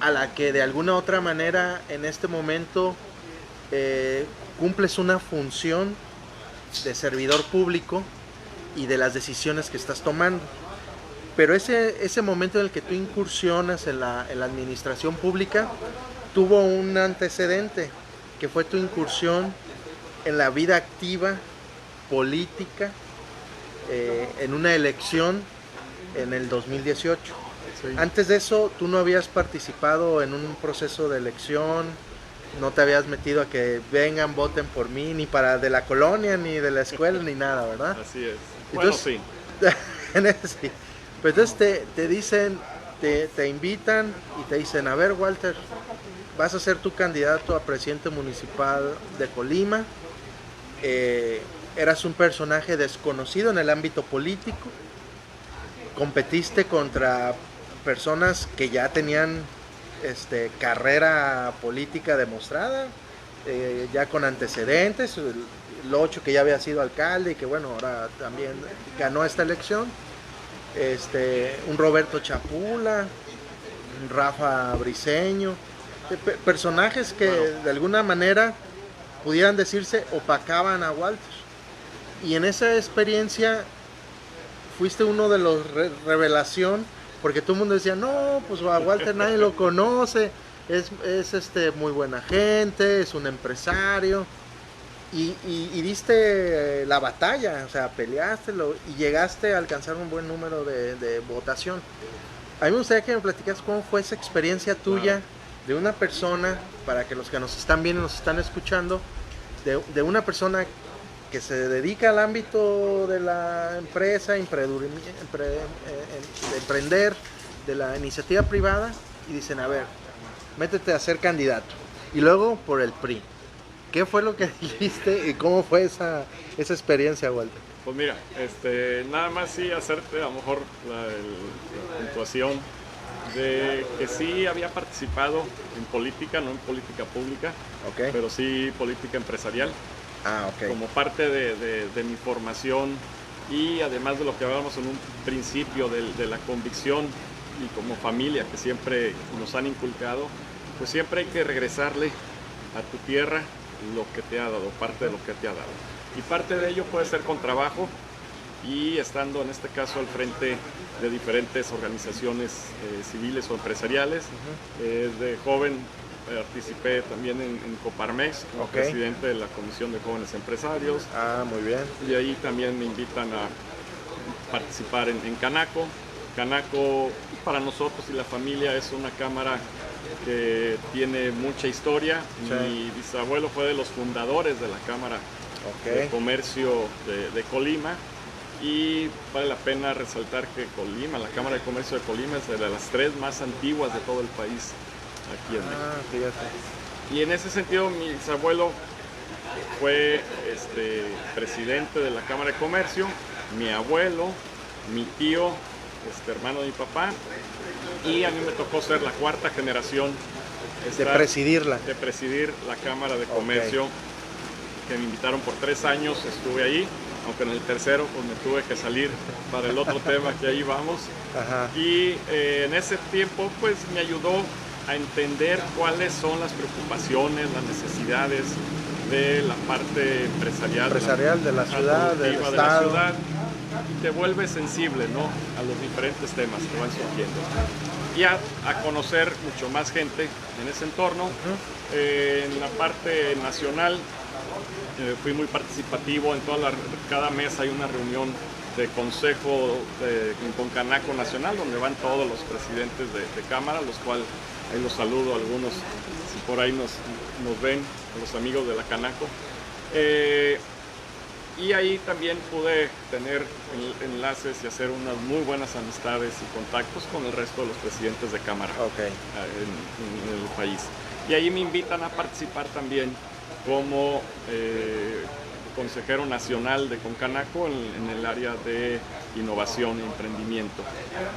S1: a la que de alguna otra manera en este momento cumples una función de servidor público y de las decisiones que estás tomando. Pero ese momento en el que tú incursionas en la administración pública tuvo un antecedente, que fue tu incursión en la vida activa, política, en una elección en el 2018. Antes de eso, tú no habías participado en un proceso de elección, no te habías metido a que vengan, voten por mí, ni para de la colonia, ni de la escuela, ni nada, ¿verdad?
S2: Así es.
S1: Entonces, bueno, sí. Sí. Pues entonces te dicen, te invitan y te dicen, a ver, Walter, vas a ser tu candidato a presidente municipal de Colima. Eras un personaje desconocido en el ámbito político, competiste contra personas que ya tenían carrera política demostrada, ya con antecedentes, el Ocho que ya había sido alcalde y que bueno, ahora también ganó esta elección, un Roberto Chapula, un Rafa Briceño, personajes que de alguna manera pudieran decirse opacaban a Walter. Y en esa experiencia fuiste uno de los revelación, porque todo el mundo decía, no, pues a Walter nadie lo conoce, es muy buena gente, es un empresario, y diste la batalla, o sea, peleaste y llegaste a alcanzar un buen número de votación. A mí me gustaría que me platicas cómo fue esa experiencia tuya de una persona, para que los que nos están viendo, nos están escuchando, de una persona que se dedica al ámbito de la empresa, de emprender, de la iniciativa privada, y dicen, a ver, métete a ser candidato. Y luego por el PRI. ¿Qué fue lo que dijiste y cómo fue esa experiencia, Walter?
S2: Pues mira, nada más sí hacerte a lo mejor la puntuación de que sí había participado en política, no en política pública, pero sí política empresarial. Como parte de mi formación, y además de lo que hablábamos en un principio de la convicción, y como familia que siempre nos han inculcado, pues siempre hay que regresarle a tu tierra lo que te ha dado, parte de lo que te ha dado. Y parte de ello puede ser con trabajo, y estando en este caso al frente de diferentes organizaciones civiles o empresariales. De joven participé también en Coparmex como presidente de la Comisión de Jóvenes Empresarios.
S1: Muy bien.
S2: Y ahí también me invitan a participar en Canaco. Canaco para nosotros y la familia es una cámara que tiene mucha historia. Mi bisabuelo fue de los fundadores de la Cámara de Comercio de Colima, y vale la pena resaltar que Colima, la Cámara de Comercio de Colima, es de las 3 más antiguas de todo el país aquí en México.
S1: Fíjate.
S2: Y en ese sentido mi bisabuelo fue presidente de la Cámara de Comercio, mi abuelo, mi tío, hermano de mi papá, y a mí me tocó ser la 4ª generación
S1: de presidirla.
S2: De presidir la Cámara de Comercio, que me invitaron por 3 años, estuve ahí, aunque en el tercero pues me tuve que salir para el otro tema que ahí vamos. Y en ese tiempo pues me ayudó a entender cuáles son las preocupaciones, las necesidades de la parte empresarial
S1: de la ciudad, del estado.
S2: Y te vuelves sensible, ¿no?, a los diferentes temas que van surgiendo. Y a conocer mucho más gente en ese entorno. En la parte nacional fui muy participativo. Cada mes hay una reunión de consejo con Canaco Nacional, donde van todos los presidentes de Cámara, los cuales ahí los saludo a algunos, si por ahí nos ven, a los amigos de la Canaco. Y ahí también pude tener enlaces y hacer unas muy buenas amistades y contactos con el resto de los presidentes de Cámara en el país. Y ahí me invitan a participar también como consejero nacional de Concanaco en el área de innovación e emprendimiento,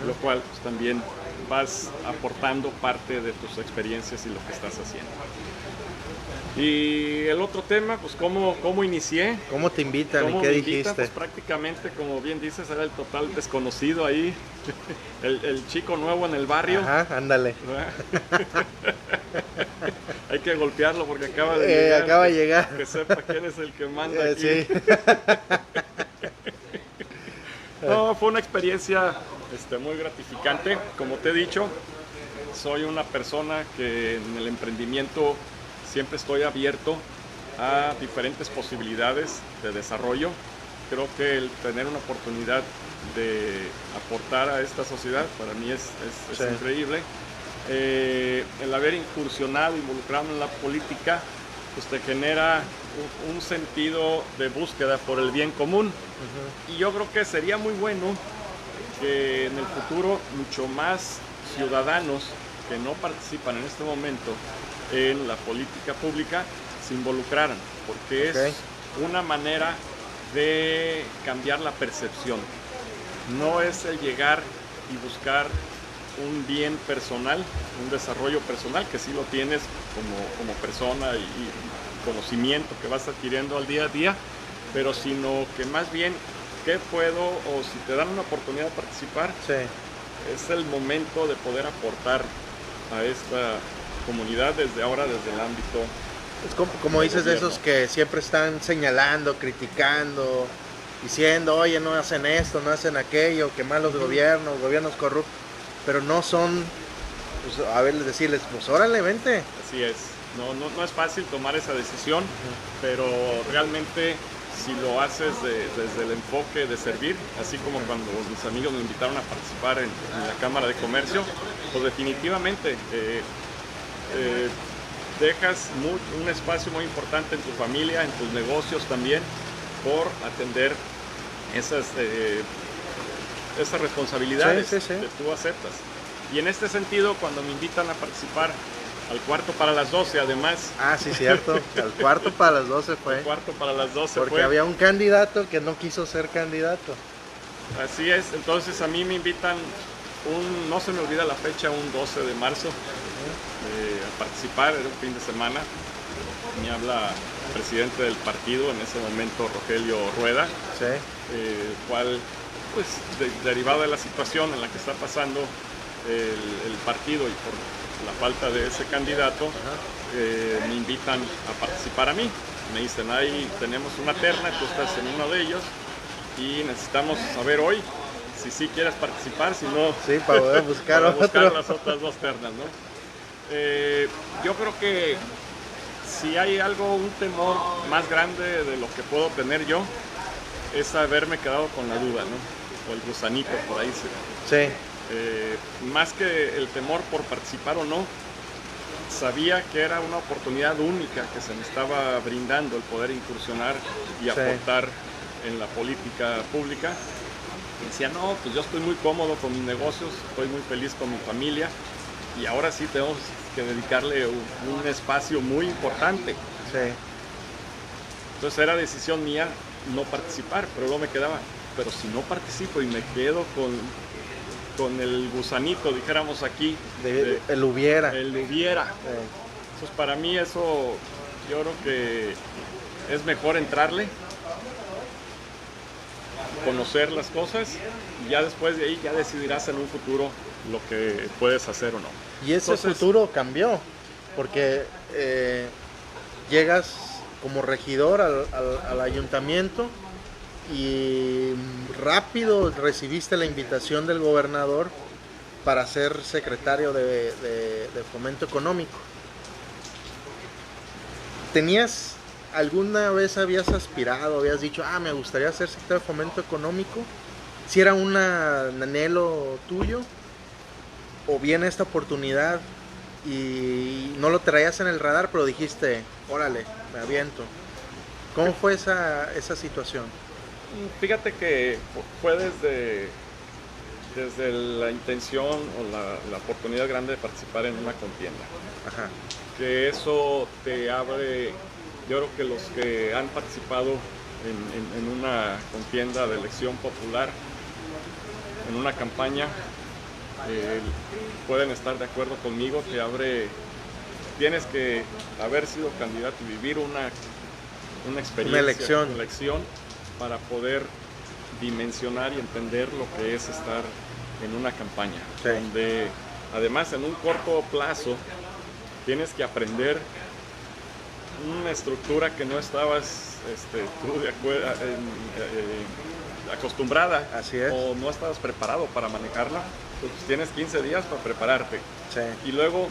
S2: lo cual pues, también vas aportando parte de tus experiencias y lo que estás haciendo. Y el otro tema, pues cómo inicié.
S1: ¿Cómo te invitan y qué dijiste?
S2: Pues prácticamente, como bien dices, era el total desconocido ahí, el chico nuevo en el barrio.
S1: Ándale.
S2: Hay que golpearlo porque acaba de llegar. Que sepa quién es el que manda aquí.
S1: Sí.
S2: No, fue una experiencia muy gratificante. Como te he dicho, soy una persona que en el emprendimiento siempre estoy abierto a diferentes posibilidades de desarrollo. Creo que el tener una oportunidad de aportar a esta sociedad para mí es increíble. El haber incursionado, involucrado en la política, pues te genera un sentido de búsqueda por el bien común. Y yo creo que sería muy bueno que en el futuro mucho más ciudadanos que no participan en este momento en la política pública se involucraran, porque es una manera de cambiar la percepción. No es el llegar y buscar un bien personal, un desarrollo personal, que sí lo tienes como persona y conocimiento que vas adquiriendo al día a día, pero sino que más bien, ¿qué puedo? O si te dan una oportunidad de participar, es el momento de poder aportar a esta comunidad desde ahora, desde el ámbito.
S1: Es como dices, de esos que siempre están señalando, criticando, diciendo, oye, no hacen esto, no hacen aquello, que malos gobiernos corruptos, pero no son, pues, a ver, decirles, pues órale, vente.
S2: Así es, no es fácil tomar esa decisión, pero realmente si lo haces desde el enfoque de servir, así como cuando mis amigos me invitaron a participar en la Cámara de Comercio, pues definitivamente dejas un espacio muy importante en tu familia, en tus negocios también, por atender esas responsabilidades que tú aceptas. Y en este sentido, cuando me invitan a participar al cuarto para las 12, además.
S1: Sí, cierto, al cuarto para las 12 fue.
S2: El cuarto para las 12
S1: porque había un candidato que no quiso ser candidato.
S2: Así es, entonces a mí me invitan, no se me olvida la fecha, un 12 de marzo, a participar, era un fin de semana. Me habla el presidente del partido, en ese momento Rogelio Rueda, el cual, pues, derivado de la situación en la que está pasando el partido y por la falta de ese candidato, me invitan a participar a mí. Me dicen, ahí tenemos una terna, tú estás en uno de ellos y necesitamos saber hoy si sí quieres participar, si no,
S1: Sí, para poder buscar
S2: para buscar
S1: otro.
S2: las otras dos ternas, ¿no? Yo creo que si hay algo, un temor más grande de lo que puedo tener yo, es haberme quedado con la duda, ¿no? O el gusanito, por ahí.
S1: Sí,
S2: Más que el temor por participar o no, sabía que era una oportunidad única que se me estaba brindando el poder incursionar y
S1: Sí.
S2: aportar en la política pública. Decía, no, pues yo estoy muy cómodo con mis negocios, estoy muy feliz con mi familia y ahora sí tenemos que dedicarle un espacio muy importante.
S1: sí.
S2: Entonces era decisión mía no participar, pero luego me quedaba, pero si no participo y me quedo con el gusanito, dijéramos aquí,
S1: El hubiera.
S2: el hubiera.
S1: Sí.
S2: Entonces para mí eso, yo creo que es mejor entrarle, conocer las cosas y ya después de ahí ya decidirás en un futuro lo que puedes hacer o no.
S1: Y ese
S2: Entonces,
S1: futuro cambió, porque llegas como regidor al ayuntamiento y rápido recibiste la invitación del gobernador para ser secretario de Fomento Económico. ¿Tenías, alguna vez habías aspirado, habías dicho, me gustaría ser secretario de Fomento Económico? ¿Si era un anhelo tuyo? ¿O viene esta oportunidad y no lo traías en el radar, pero dijiste, órale, me aviento? ¿Cómo fue esa situación?
S2: fíjate que fue desde la intención o la oportunidad grande de participar en una contienda.
S1: Ajá.
S2: Que eso te abre, yo creo que los que han participado en una contienda de elección popular, en una campaña, pueden estar de acuerdo conmigo que tienes que haber sido candidato y vivir una experiencia,
S1: Una
S2: elección para poder dimensionar y entender lo que es estar en una campaña,
S1: Sí.
S2: donde además en un corto plazo tienes que aprender una estructura que no estabas tú acostumbrada.
S1: Así es.
S2: O no estabas preparado para manejarla. Pues tienes 15 días para prepararte
S1: Sí.
S2: y luego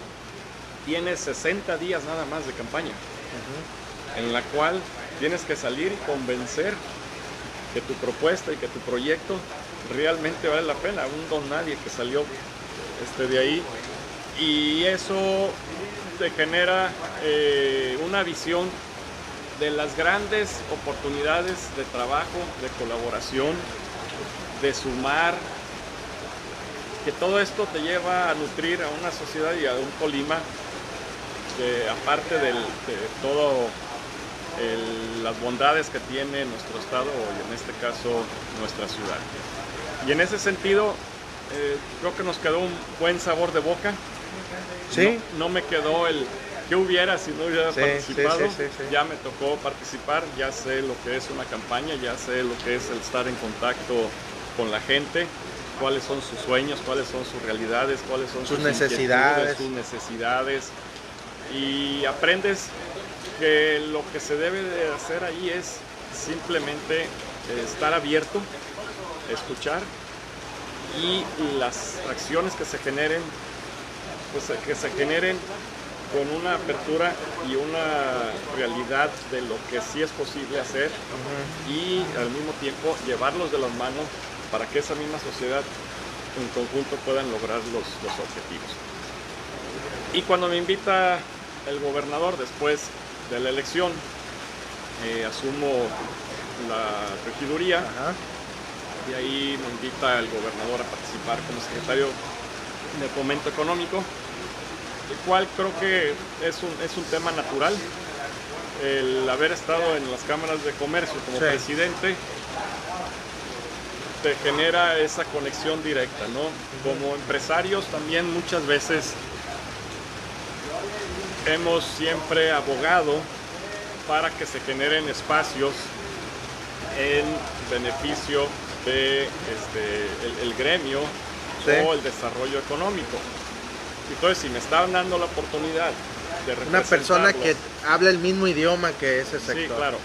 S2: tienes 60 días nada más de campaña,
S1: Ujú.
S2: en la cual tienes que salir y convencer que tu propuesta y que tu proyecto realmente vale la pena. Un don nadie que salió de ahí, y eso te genera una visión de las grandes oportunidades de trabajo, de colaboración, de sumar, que todo esto te lleva a nutrir a una sociedad y a un Colima que, aparte de todo las bondades que tiene nuestro estado y en este caso nuestra ciudad. Y en ese sentido creo que nos quedó un buen sabor de boca.
S1: Sí.
S2: No me quedó el que hubiera si no hubiera participado.
S1: Sí.
S2: Ya me tocó participar, ya sé lo que es una campaña, ya sé lo que es el estar en contacto con la gente, cuáles son sus sueños, cuáles son sus realidades, cuáles son sus
S1: necesidades.
S2: sus necesidades, y aprendes que lo que se debe de hacer ahí es simplemente estar abierto, escuchar, y las acciones que se generen, pues que se generen con una apertura y una realidad de lo que sí es posible hacer, y al mismo tiempo llevarlos de las manos para que esa misma sociedad en conjunto puedan lograr los objetivos. Y cuando me invita el gobernador después de la elección, asumo la regiduría.
S1: Ajá.
S2: Y ahí me invita el gobernador a participar como secretario de Fomento Económico, el cual creo que es un tema natural. El haber estado en las cámaras de comercio como presidente te genera esa conexión directa, ¿no? Como empresarios también muchas veces hemos siempre abogado para que se generen espacios en beneficio de el gremio o el desarrollo económico. Entonces, si me están dando la oportunidad de
S1: una persona que habla el mismo idioma que ese sector.
S2: Sí, claro,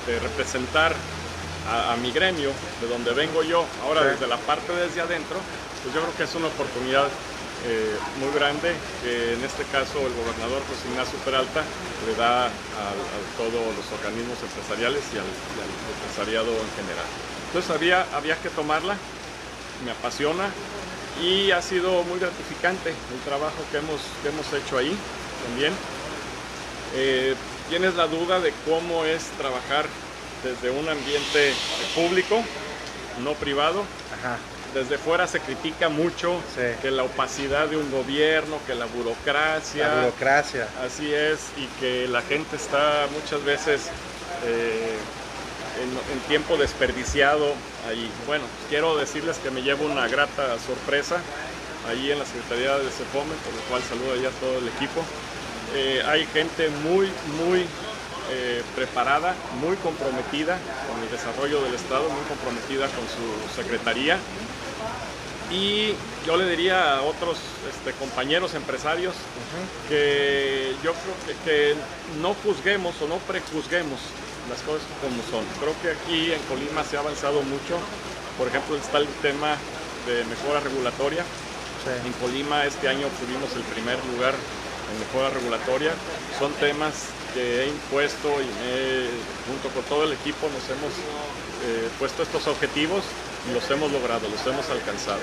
S2: de representar a mi gremio, de donde vengo yo, ahora
S1: Sí.
S2: desde la parte desde adentro, pues yo creo que es una oportunidad muy grande que en este caso el gobernador José Ignacio Peralta le da a todos los organismos empresariales y al empresariado en general. Entonces había que tomarla, me apasiona y ha sido muy gratificante el trabajo que hemos hecho ahí también. Tienes la duda de cómo es trabajar desde un ambiente público, no privado.
S1: Ajá.
S2: Desde fuera se critica mucho
S1: Sí.
S2: que la opacidad de un gobierno, que la burocracia.
S1: La burocracia.
S2: Así es, y que la gente está muchas veces en tiempo desperdiciado ahí. Bueno, quiero decirles que me llevo una grata sorpresa ahí en la Secretaría de CEPOME, por lo cual saludo ahí a todo el equipo. Hay gente muy preparada, muy comprometida con el desarrollo del Estado, muy comprometida con su secretaría. Y yo le diría a otros compañeros empresarios que yo creo que no juzguemos o no prejuzguemos las cosas como son. Creo que aquí en Colima se ha avanzado mucho. Por ejemplo, está el tema de mejora regulatoria.
S1: Sí.
S2: En Colima este año obtuvimos el primer lugar en mejora regulatoria. Son temas que he impuesto y junto con todo el equipo nos hemos puesto estos objetivos y los hemos logrado, los hemos alcanzado.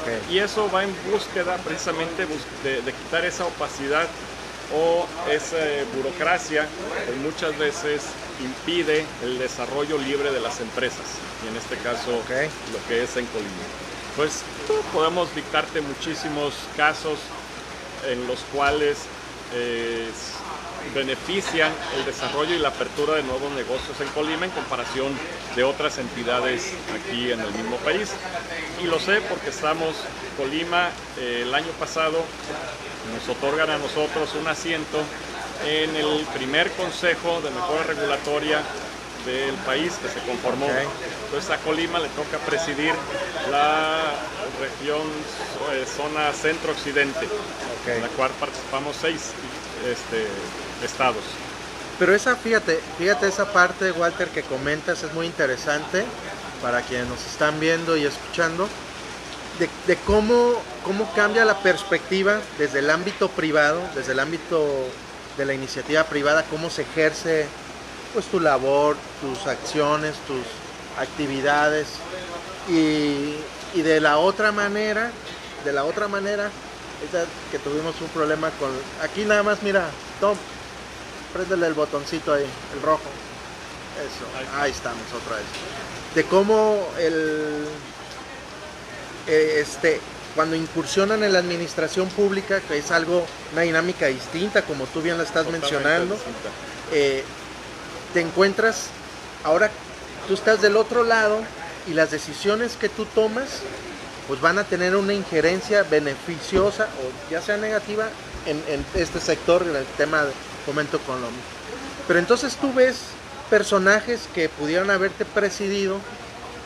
S1: Okay.
S2: Y eso va en búsqueda precisamente de quitar esa opacidad o esa burocracia que muchas veces impide el desarrollo libre de las empresas, y en este caso lo que es en Colima. Pues podemos dictarte muchísimos casos en los cuales benefician el desarrollo y la apertura de nuevos negocios en Colima en comparación de otras entidades aquí en el mismo país. Y lo sé porque Colima el año pasado nos otorgan a nosotros un asiento en el primer Consejo de Mejora Regulatoria del país que se conformó. Entonces a Colima le toca presidir la región zona centro-occidente, en la cual participamos 6 estados.
S1: Pero fíjate esa parte, Walter, que comentas es muy interesante para quienes nos están viendo y escuchando, de cómo cambia la perspectiva desde el ámbito privado, desde el ámbito de la iniciativa privada, cómo se ejerce pues tu labor, tus acciones, tus actividades, y de la otra manera, esa que tuvimos un problema con, aquí nada más, mira, Tom, préndele el botoncito ahí, el rojo, eso, ahí estamos otra vez, de cómo cuando incursionan en la administración pública, que es una dinámica distinta, como tú bien la estás mencionando, te encuentras, ahora tú estás del otro lado y las decisiones que tú tomas pues van a tener una injerencia beneficiosa o ya sea negativa en este sector, en el tema de fomento económico. Pero entonces tú ves personajes que pudieron haberte presidido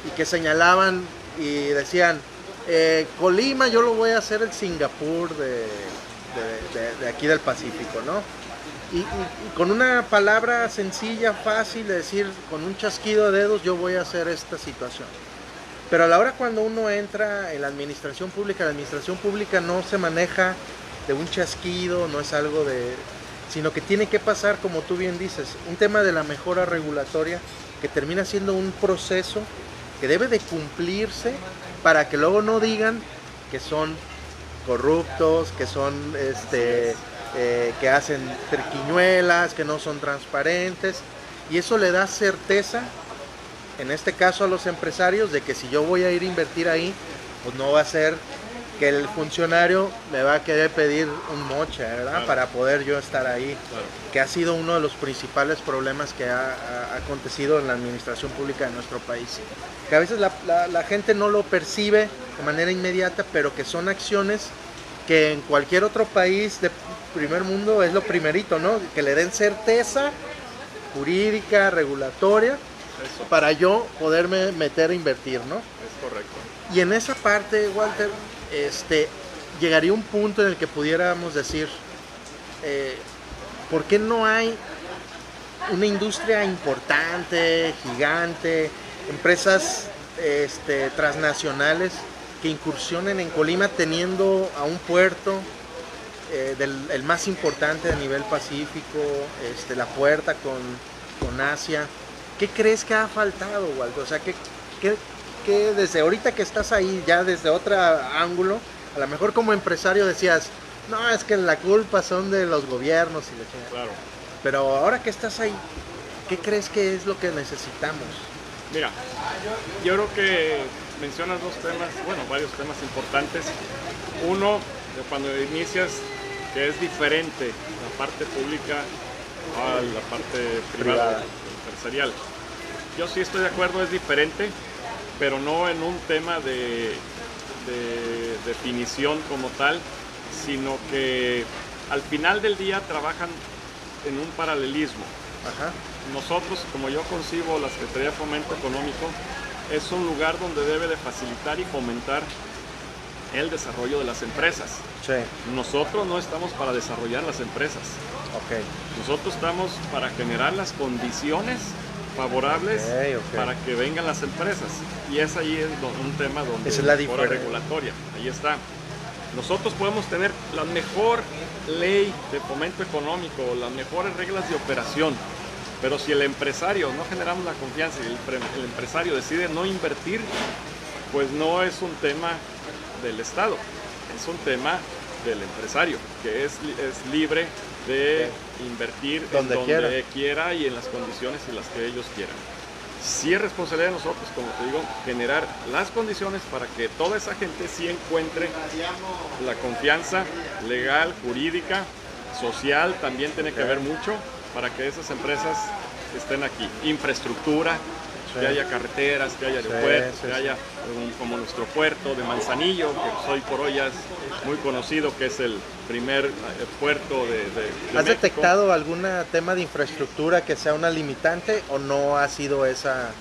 S1: y que señalaban y decían, Colima yo lo voy a hacer el Singapur de aquí del Pacífico, ¿no? Y con una palabra sencilla, fácil de decir, con un chasquido de dedos yo voy a hacer esta situación. Pero a la hora cuando uno entra en la administración pública no se maneja de un chasquido, no es algo sino que tiene que pasar, como tú bien dices, un tema de la mejora regulatoria que termina siendo un proceso que debe de cumplirse para que luego no digan que son corruptos, que son que hacen triquiñuelas, que no son transparentes, y eso le da certeza, en este caso a los empresarios, de que si yo voy a ir a invertir ahí, pues no va a ser que el funcionario me va a querer pedir un moche, ¿verdad? Claro. Para poder yo estar ahí, claro. Que ha sido uno de los principales problemas que ha acontecido en la administración pública de nuestro país, que a veces la gente no lo percibe de manera inmediata, pero que son acciones que en cualquier otro país de primer mundo es lo primerito, ¿no? Que le den certeza jurídica, regulatoria, eso, para yo poderme meter a invertir, ¿no?
S2: Es correcto.
S1: Y en esa parte, Walter, llegaría un punto en el que pudiéramos decir, ¿por qué no hay una industria importante, gigante, empresas transnacionales que incursionen en Colima teniendo a un puerto el más importante a nivel pacífico, la puerta con Asia. ¿Qué crees que ha faltado, Waldo? O sea, que desde ahorita que estás ahí, ya desde otro ángulo, a lo mejor como empresario decías, no, es que la culpa son de los gobiernos y de chingada.
S2: Claro.
S1: Pero ahora que estás ahí, ¿qué crees que es lo que necesitamos?
S2: Mira, yo creo que mencionas varios temas importantes. Uno, de cuando inicias, que es diferente la parte pública a la parte privada, empresarial. Yo sí estoy de acuerdo, es diferente, pero no en un tema de definición como tal, sino que al final del día trabajan en un paralelismo.
S1: Ajá.
S2: Nosotros, como yo concibo la Secretaría de Fomento Económico, es un lugar donde debe de facilitar y fomentar el desarrollo de las empresas.
S1: Sí.
S2: Nosotros no estamos para desarrollar las empresas.
S1: Okay.
S2: Nosotros estamos para generar las condiciones favorables para que vengan las empresas. Y es ahí un tema donde
S1: esa es la
S2: mejora regulatoria. Ahí está. Nosotros podemos tener la mejor ley de fomento económico, las mejores reglas de operación, pero si el empresario, no generamos la confianza y el empresario decide no invertir, pues no es un tema del Estado, es un tema del empresario, que es libre de invertir donde quiera y en las condiciones en las que ellos quieran. Sí es responsabilidad de nosotros, como te digo, generar las condiciones para que toda esa gente sí encuentre la confianza legal, jurídica, social, también tiene que ver mucho para que esas empresas estén aquí. Infraestructura, que haya carreteras, que haya aeropuertos, que haya como nuestro puerto de Manzanillo, que hoy por hoy ya es muy conocido, que es el primer puerto de
S1: ¿Has detectado algún tema de infraestructura que sea una limitante o no ha sido esa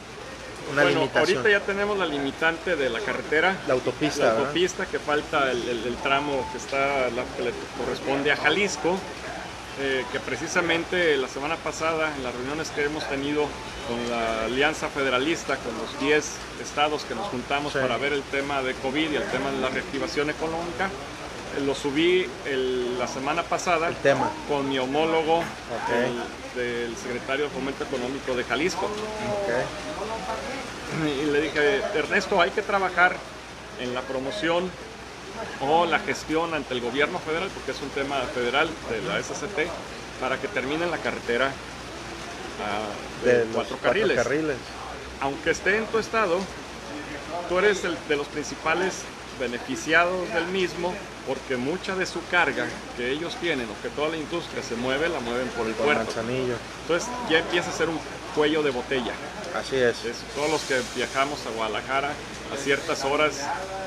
S1: una limitación?
S2: Ahorita ya tenemos la limitante de la carretera,
S1: la autopista,
S2: que falta el tramo que le corresponde a Jalisco. Que precisamente la semana pasada, en las reuniones que hemos tenido con la Alianza Federalista, con los 10 estados que nos juntamos para ver el tema de COVID y el tema de la reactivación económica, lo subí la semana pasada con mi homólogo del secretario de Fomento Económico de Jalisco. Y le dije, Ernesto, hay que trabajar en la promoción o la gestión ante el gobierno federal, porque es un tema federal de la SCT, para que termine la carretera de 4 carriles. Aunque esté en tu estado, tú eres de los principales beneficiados del mismo, porque mucha de su carga que ellos tienen o que toda la industria la mueven por el puerto.
S1: Manzanillo.
S2: Entonces ya empieza a ser un cuello de botella.
S1: Así es.
S2: Todos los que viajamos a Guadalajara a ciertas horas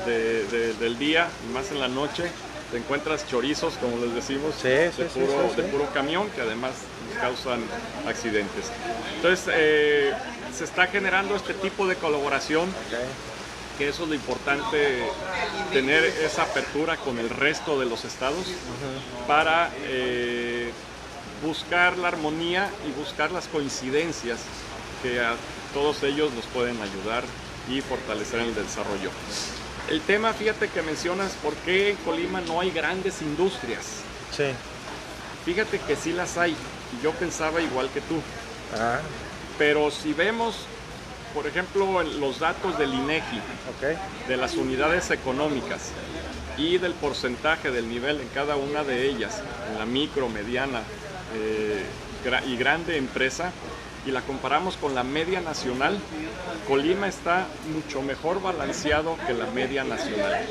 S2: del día, y más en la noche, te encuentras chorizos, como les decimos, de puro camión, que además nos causan accidentes. Entonces se está generando este tipo de colaboración, que eso es lo importante, tener esa apertura con el resto de los estados para buscar la armonía y buscar las coincidencias que a todos ellos nos pueden ayudar y fortalecer el desarrollo. El tema, fíjate que mencionas por qué en Colima no hay grandes industrias.
S1: Sí.
S2: Fíjate que sí las hay, y yo pensaba igual que tú. Pero si vemos, por ejemplo, los datos del INEGI, de las unidades económicas y del porcentaje del nivel en cada una de ellas, en la micro, mediana y grande empresa, y la comparamos con la media nacional, Colima está mucho mejor balanceado que la media nacional.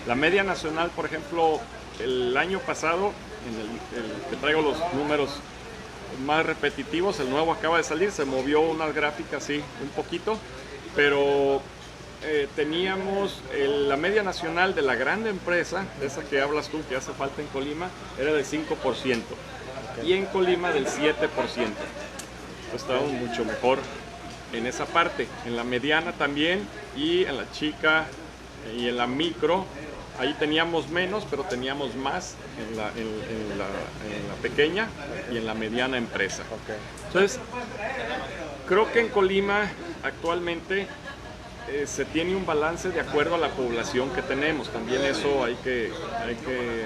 S2: La media nacional, por ejemplo, el año pasado, te traigo los números más repetitivos, el nuevo acaba de salir, se movió una gráfica así un poquito, pero teníamos la media nacional de la grande empresa, esa que hablas tú, que hace falta en Colima, era del 5%, y en Colima del 7%. Estábamos mucho mejor en esa parte, en la mediana también, y en la chica y en la micro, ahí teníamos menos, pero teníamos más en la pequeña y en la mediana empresa. Entonces, creo que en Colima actualmente se tiene un balance de acuerdo a la población que tenemos. También eso hay que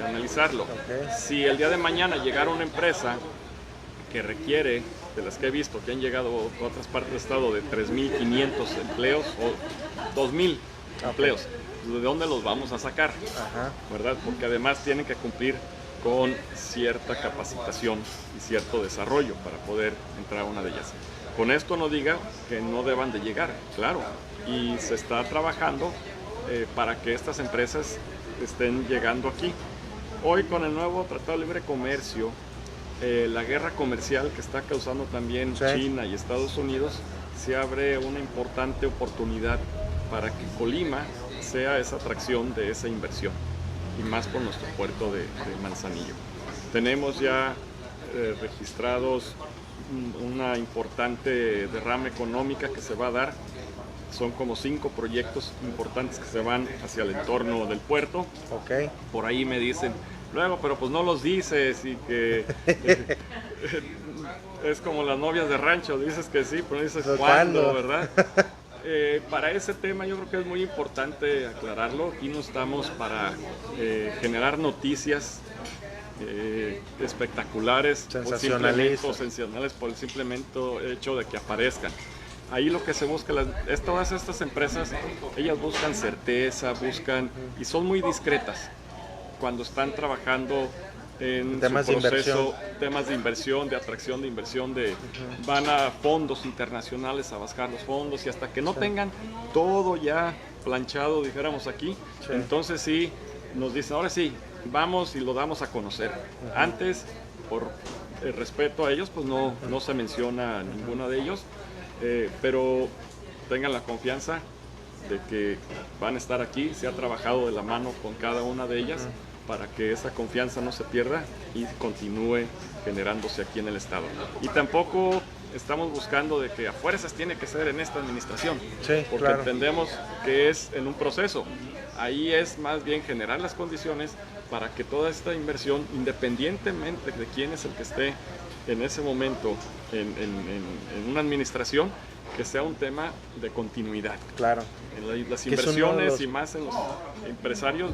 S2: analizarlo.
S1: Okay.
S2: Si el día de mañana llegara una empresa que requiere, de las que he visto, que han llegado a otras partes del estado, de 3.500 empleos o 2.000 empleos, ¿de dónde los vamos a sacar? ¿Verdad? Porque además tienen que cumplir con cierta capacitación y cierto desarrollo para poder entrar a una de ellas. Con esto no diga que no deban de llegar, claro, y se está trabajando para que estas empresas estén llegando aquí. Hoy, con el nuevo Tratado de Libre Comercio, la guerra comercial que está causando también China y Estados Unidos, se abre una importante oportunidad para que Colima sea esa atracción de esa inversión, y más por nuestro puerto de Manzanillo. Tenemos ya registrados una importante derrama económica que se va a dar. Son como 5 proyectos importantes que se van hacia el entorno del puerto.
S1: Okay.
S2: Por ahí me dicen, luego, pero pues no los dices, y que es como las novias de rancho, dices que sí, pero no dices cuándo, ¿verdad? Para ese tema yo creo que es muy importante aclararlo. Aquí no estamos para generar noticias espectaculares o sensacionales por el simplemente hecho de que aparezcan. Ahí lo que se busca, todas estas empresas, ellas buscan certeza, y son muy discretas cuando están trabajando en
S1: temas
S2: su proceso,
S1: de inversión.
S2: Temas de inversión, de atracción de inversión, van a fondos internacionales a buscar los fondos, y hasta que no tengan todo ya planchado, dijéramos aquí, entonces sí nos dicen, ahora sí, vamos y lo damos a conocer. Antes, por el respeto a ellos, pues no se menciona a ninguno de ellos, pero tengan la confianza de que van a estar aquí. Se ha trabajado de la mano con cada una de ellas para que esa confianza no se pierda y continúe generándose aquí en el estado. Y tampoco estamos buscando de que a fuerzas tiene que ser en esta administración, porque entendemos que es en un proceso. Ahí es más bien generar las condiciones para que toda esta inversión, independientemente de quién es el que esté en ese momento en una administración, que sea un tema de continuidad.
S1: Claro.
S2: En las inversiones y más en los empresarios,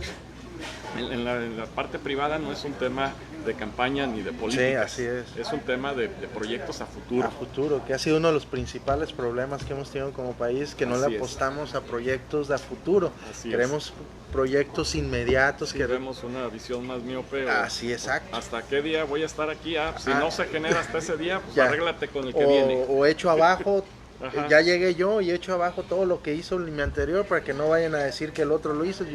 S2: en la parte privada no es un tema de campaña ni de política.
S1: Sí, así es.
S2: Es un tema de proyectos a futuro.
S1: A futuro, que ha sido uno de los principales problemas que hemos tenido como país, que no le apostamos a proyectos de a futuro. Queremos proyectos inmediatos.
S2: Queremos una visión más miope.
S1: Así, exacto.
S2: ¿Hasta qué día voy a estar aquí? Si no se genera hasta ese día, pues arréglate con el que viene.
S1: O hecho abajo. Ya llegué yo y echo abajo todo lo que hizo mi anterior, para que no vayan a decir que el otro lo hizo.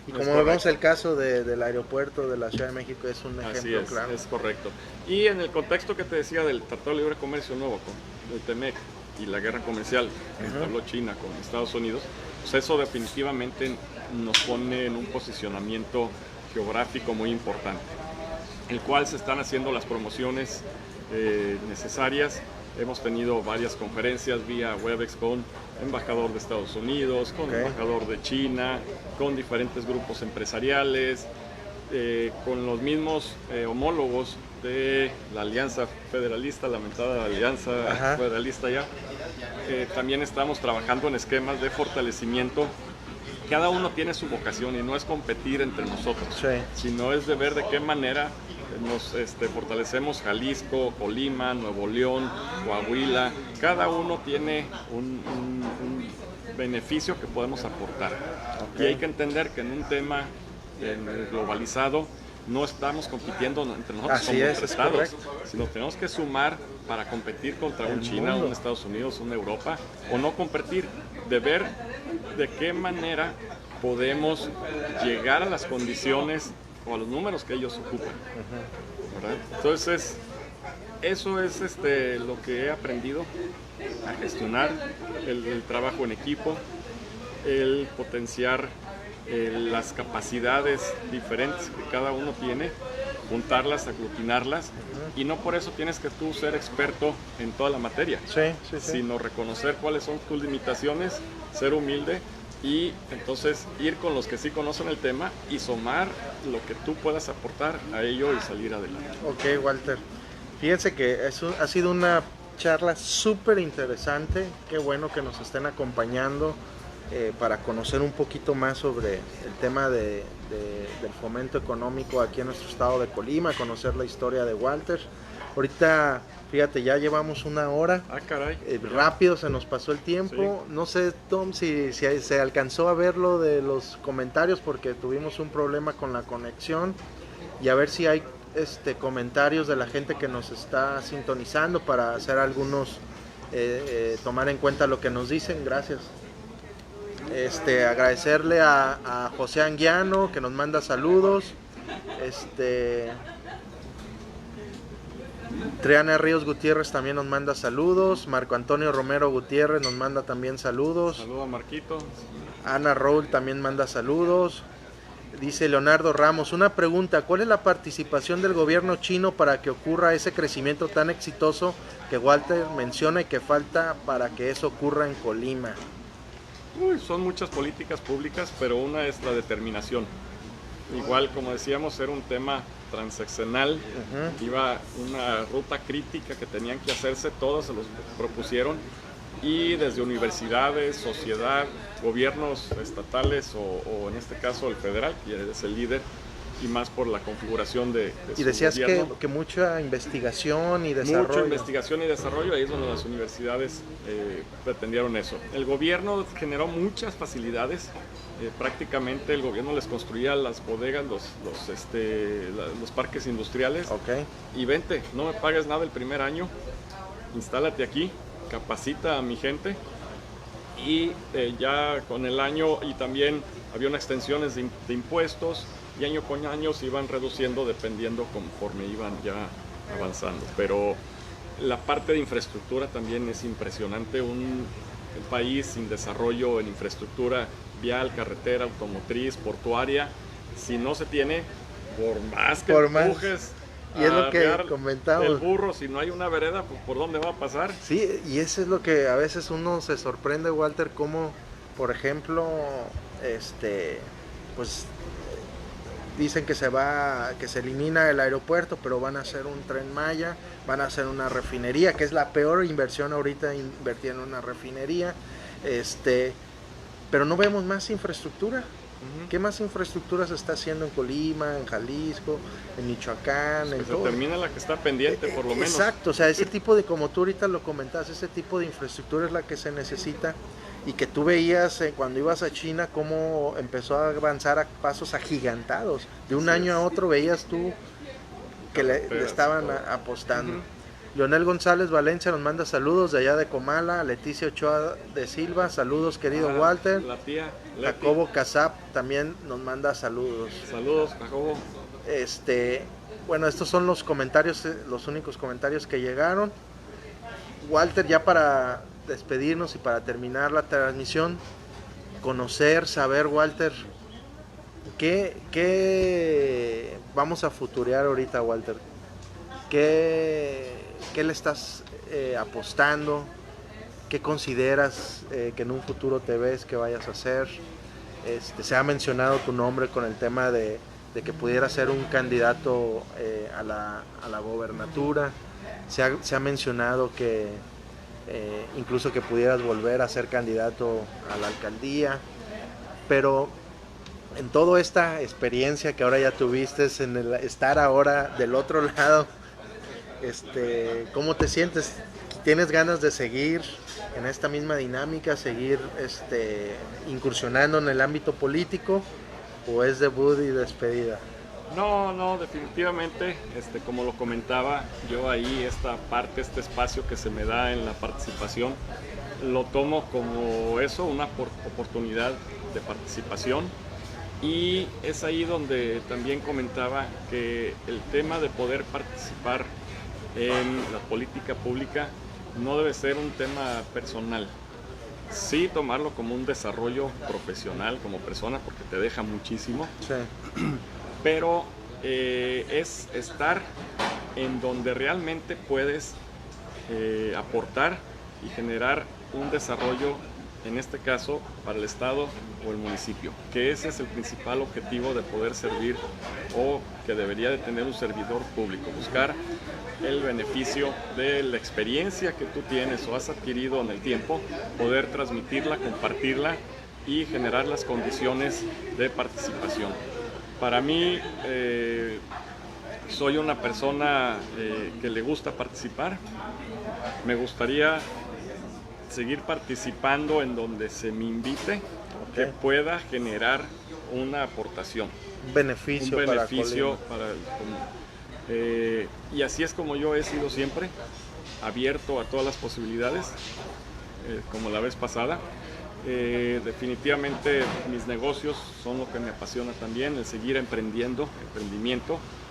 S1: Y como vemos el caso del aeropuerto de la Ciudad de México, es un ejemplo claro.
S2: Es correcto. Y en el contexto que te decía del Tratado de Libre Comercio nuevo, con el TEMEC y la guerra comercial que entabló China con Estados Unidos, pues eso definitivamente nos pone en un posicionamiento geográfico muy importante, el cual se están haciendo las promociones necesarias. Hemos tenido varias conferencias vía Webex con embajador de Estados Unidos, con embajador de China, con diferentes grupos empresariales, con los mismos homólogos de la Alianza Federalista, lamentada Alianza Federalista ya. También estamos trabajando en esquemas de fortalecimiento. Cada uno tiene su vocación y no es competir entre nosotros, sino es de ver de qué manera nos fortalecemos Jalisco, Colima, Nuevo León, Coahuila. Cada uno tiene un beneficio que podemos aportar. Y hay que entender que en un tema globalizado no estamos compitiendo entre nosotros como estados, sino tenemos que sumar para competir contra un China, un Estados Unidos, una Europa, o no competir, de ver de qué manera podemos llegar a las condiciones o a los números que ellos ocupan, ¿verdad? Entonces, eso es lo que he aprendido a gestionar, el trabajo en equipo, el potenciar las capacidades diferentes que cada uno tiene, juntarlas, aglutinarlas, y no por eso tienes que tú ser experto en toda la materia, sino reconocer cuáles son tus limitaciones, ser humilde y entonces ir con los que sí conocen el tema y sumar lo que tú puedas aportar a ello y salir adelante.
S1: Ok, Walter. Fíjense que eso ha sido una charla súper interesante. Qué bueno que nos estén acompañando para conocer un poquito más sobre el tema del fomento económico aquí en nuestro estado de Colima, conocer la historia de Walter. Ahorita, fíjate, ya llevamos 1 hora.
S2: Ah, caray.
S1: Rápido se nos pasó el tiempo. Sí. No sé, Tom, si se alcanzó a ver lo de los comentarios porque tuvimos un problema con la conexión. Y a ver si hay comentarios de la gente que nos está sintonizando para hacer algunos, tomar en cuenta lo que nos dicen. Gracias. Agradecerle a José Anguiano que nos manda saludos. Triana Ríos Gutiérrez también nos manda saludos. Marco Antonio Romero Gutiérrez nos manda también saludos.
S2: Saludos a Marquito.
S1: Ana Raúl también manda saludos. Dice Leonardo Ramos, una pregunta, ¿cuál es la participación del gobierno chino para que ocurra ese crecimiento tan exitoso que Walter menciona y que falta para que eso ocurra en Colima?
S2: Son muchas políticas públicas, pero una es la determinación. Igual, como decíamos, era un tema transeccional, iba una ruta crítica que tenían que hacerse, todos se los propusieron, y desde universidades, sociedad, gobiernos estatales o en este caso el federal, que es el líder, y más por la configuración de
S1: y decías que mucha investigación y desarrollo.
S2: Mucha investigación y desarrollo, ahí es donde las universidades pretendieron eso. El gobierno generó muchas facilidades, prácticamente el gobierno les construía las bodegas, los parques industriales.
S1: Okay.
S2: Y vente, no me pagues nada el primer año, instálate aquí, capacita a mi gente y ya con el año, y también había unas extensiones de impuestos y año con año se iban reduciendo dependiendo conforme iban ya avanzando. Pero la parte de infraestructura también es impresionante, un país sin desarrollo en infraestructura vial, carretera, automotriz, portuaria, si no se tiene, por más que empujes,
S1: y es lo que comentamos.
S2: El burro, si no hay una vereda, pues ¿por dónde va a pasar?
S1: Sí, y eso es lo que a veces uno se sorprende, Walter, como, por ejemplo, pues dicen que se elimina el aeropuerto, pero van a hacer un Tren Maya, van a hacer una refinería, que es la peor inversión ahorita, invertir en una refinería, pero no vemos más infraestructura. ¿Qué más infraestructura se está haciendo en Colima, en Jalisco, en Michoacán?
S2: En todo? Se termina la que está pendiente, por lo menos.
S1: Exacto, o sea, ese tipo de, como tú ahorita lo comentabas, ese tipo de infraestructura es la que se necesita, y que tú veías cuando ibas a China cómo empezó a avanzar a pasos agigantados. De un año a otro veías tú que le estaban apostando. Leonel González Valencia nos manda saludos de allá de Comala. Leticia Ochoa de Silva, saludos querido Walter.
S2: La tía Leti.
S1: Jacobo Casap también nos manda saludos.
S2: Saludos, Jacobo.
S1: Bueno, estos son los comentarios, los únicos comentarios que llegaron. Walter, ya para despedirnos y para terminar la transmisión, saber, Walter, ¿qué vamos a futurear ahorita, Walter? ¿Qué le estás apostando? ¿Qué consideras que en un futuro te ves que vayas a hacer? Se ha mencionado tu nombre con el tema de que pudiera ser un candidato a la gobernatura. Se ha mencionado que incluso que pudieras volver a ser candidato a la alcaldía. Pero en toda esta experiencia que ahora ya tuviste, en el estar ahora del otro lado, ¿cómo te sientes? ¿Tienes ganas de seguir en esta misma dinámica, seguir incursionando en el ámbito político, o es debut y despedida?
S2: No, definitivamente, como lo comentaba, yo ahí esta parte, este espacio que se me da en la participación, lo tomo como eso, una oportunidad de participación, y es ahí donde también comentaba que el tema de poder participar en la política pública no debe ser un tema personal, sí tomarlo como un desarrollo profesional como persona, porque te deja muchísimo.
S1: Sí.
S2: Pero es estar en donde realmente puedes aportar y generar un desarrollo en este caso para el Estado o el municipio, que ese es el principal objetivo de poder servir o que debería de tener un servidor público, buscar el beneficio de la experiencia que tú tienes o has adquirido en el tiempo, poder transmitirla, compartirla y generar las condiciones de participación. Para mí, soy una persona que le gusta participar. Me gustaría seguir participando en donde se me invite, que pueda generar una aportación.
S1: Un beneficio para Colima.
S2: Y así es como yo he sido siempre, abierto a todas las posibilidades, como la vez pasada. Definitivamente mis negocios son lo que me apasiona también, el seguir emprendimiento,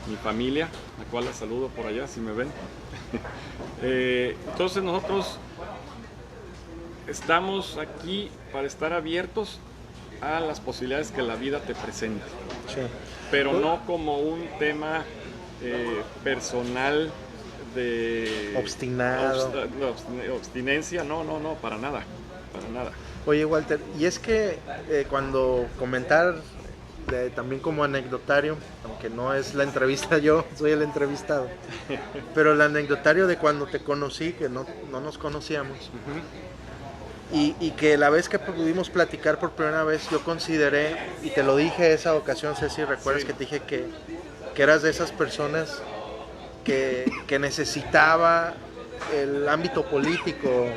S2: mi familia, la cual la saludo por allá si me ven. Entonces nosotros estamos aquí para estar abiertos a las posibilidades que la vida te presente, sí, pero no como un tema personal de
S1: obstinado,
S2: abstinencia, no, para nada.
S1: Oye, Walter, y es que cuando comentar también como anecdotario, aunque no es la entrevista, yo soy el entrevistado, pero el anecdotario de cuando te conocí, que no nos conocíamos, y que la vez que pudimos platicar por primera vez, yo consideré, y te lo dije esa ocasión, no sé si recuerdas, sí, que te dije que eras de esas personas que necesitaba el ámbito político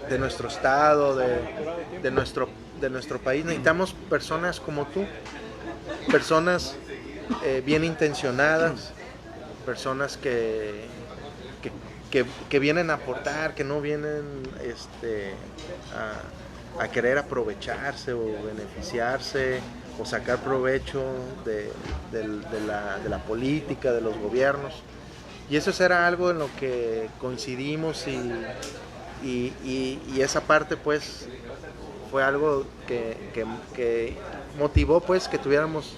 S1: de nuestro estado, de nuestro país. Necesitamos personas como tú, personas bien intencionadas, personas que vienen a aportar, que no vienen a querer aprovecharse o beneficiarse o sacar provecho de la política, de los gobiernos. Y eso era algo en lo que coincidimos y esa parte pues fue algo que motivó pues que tuviéramos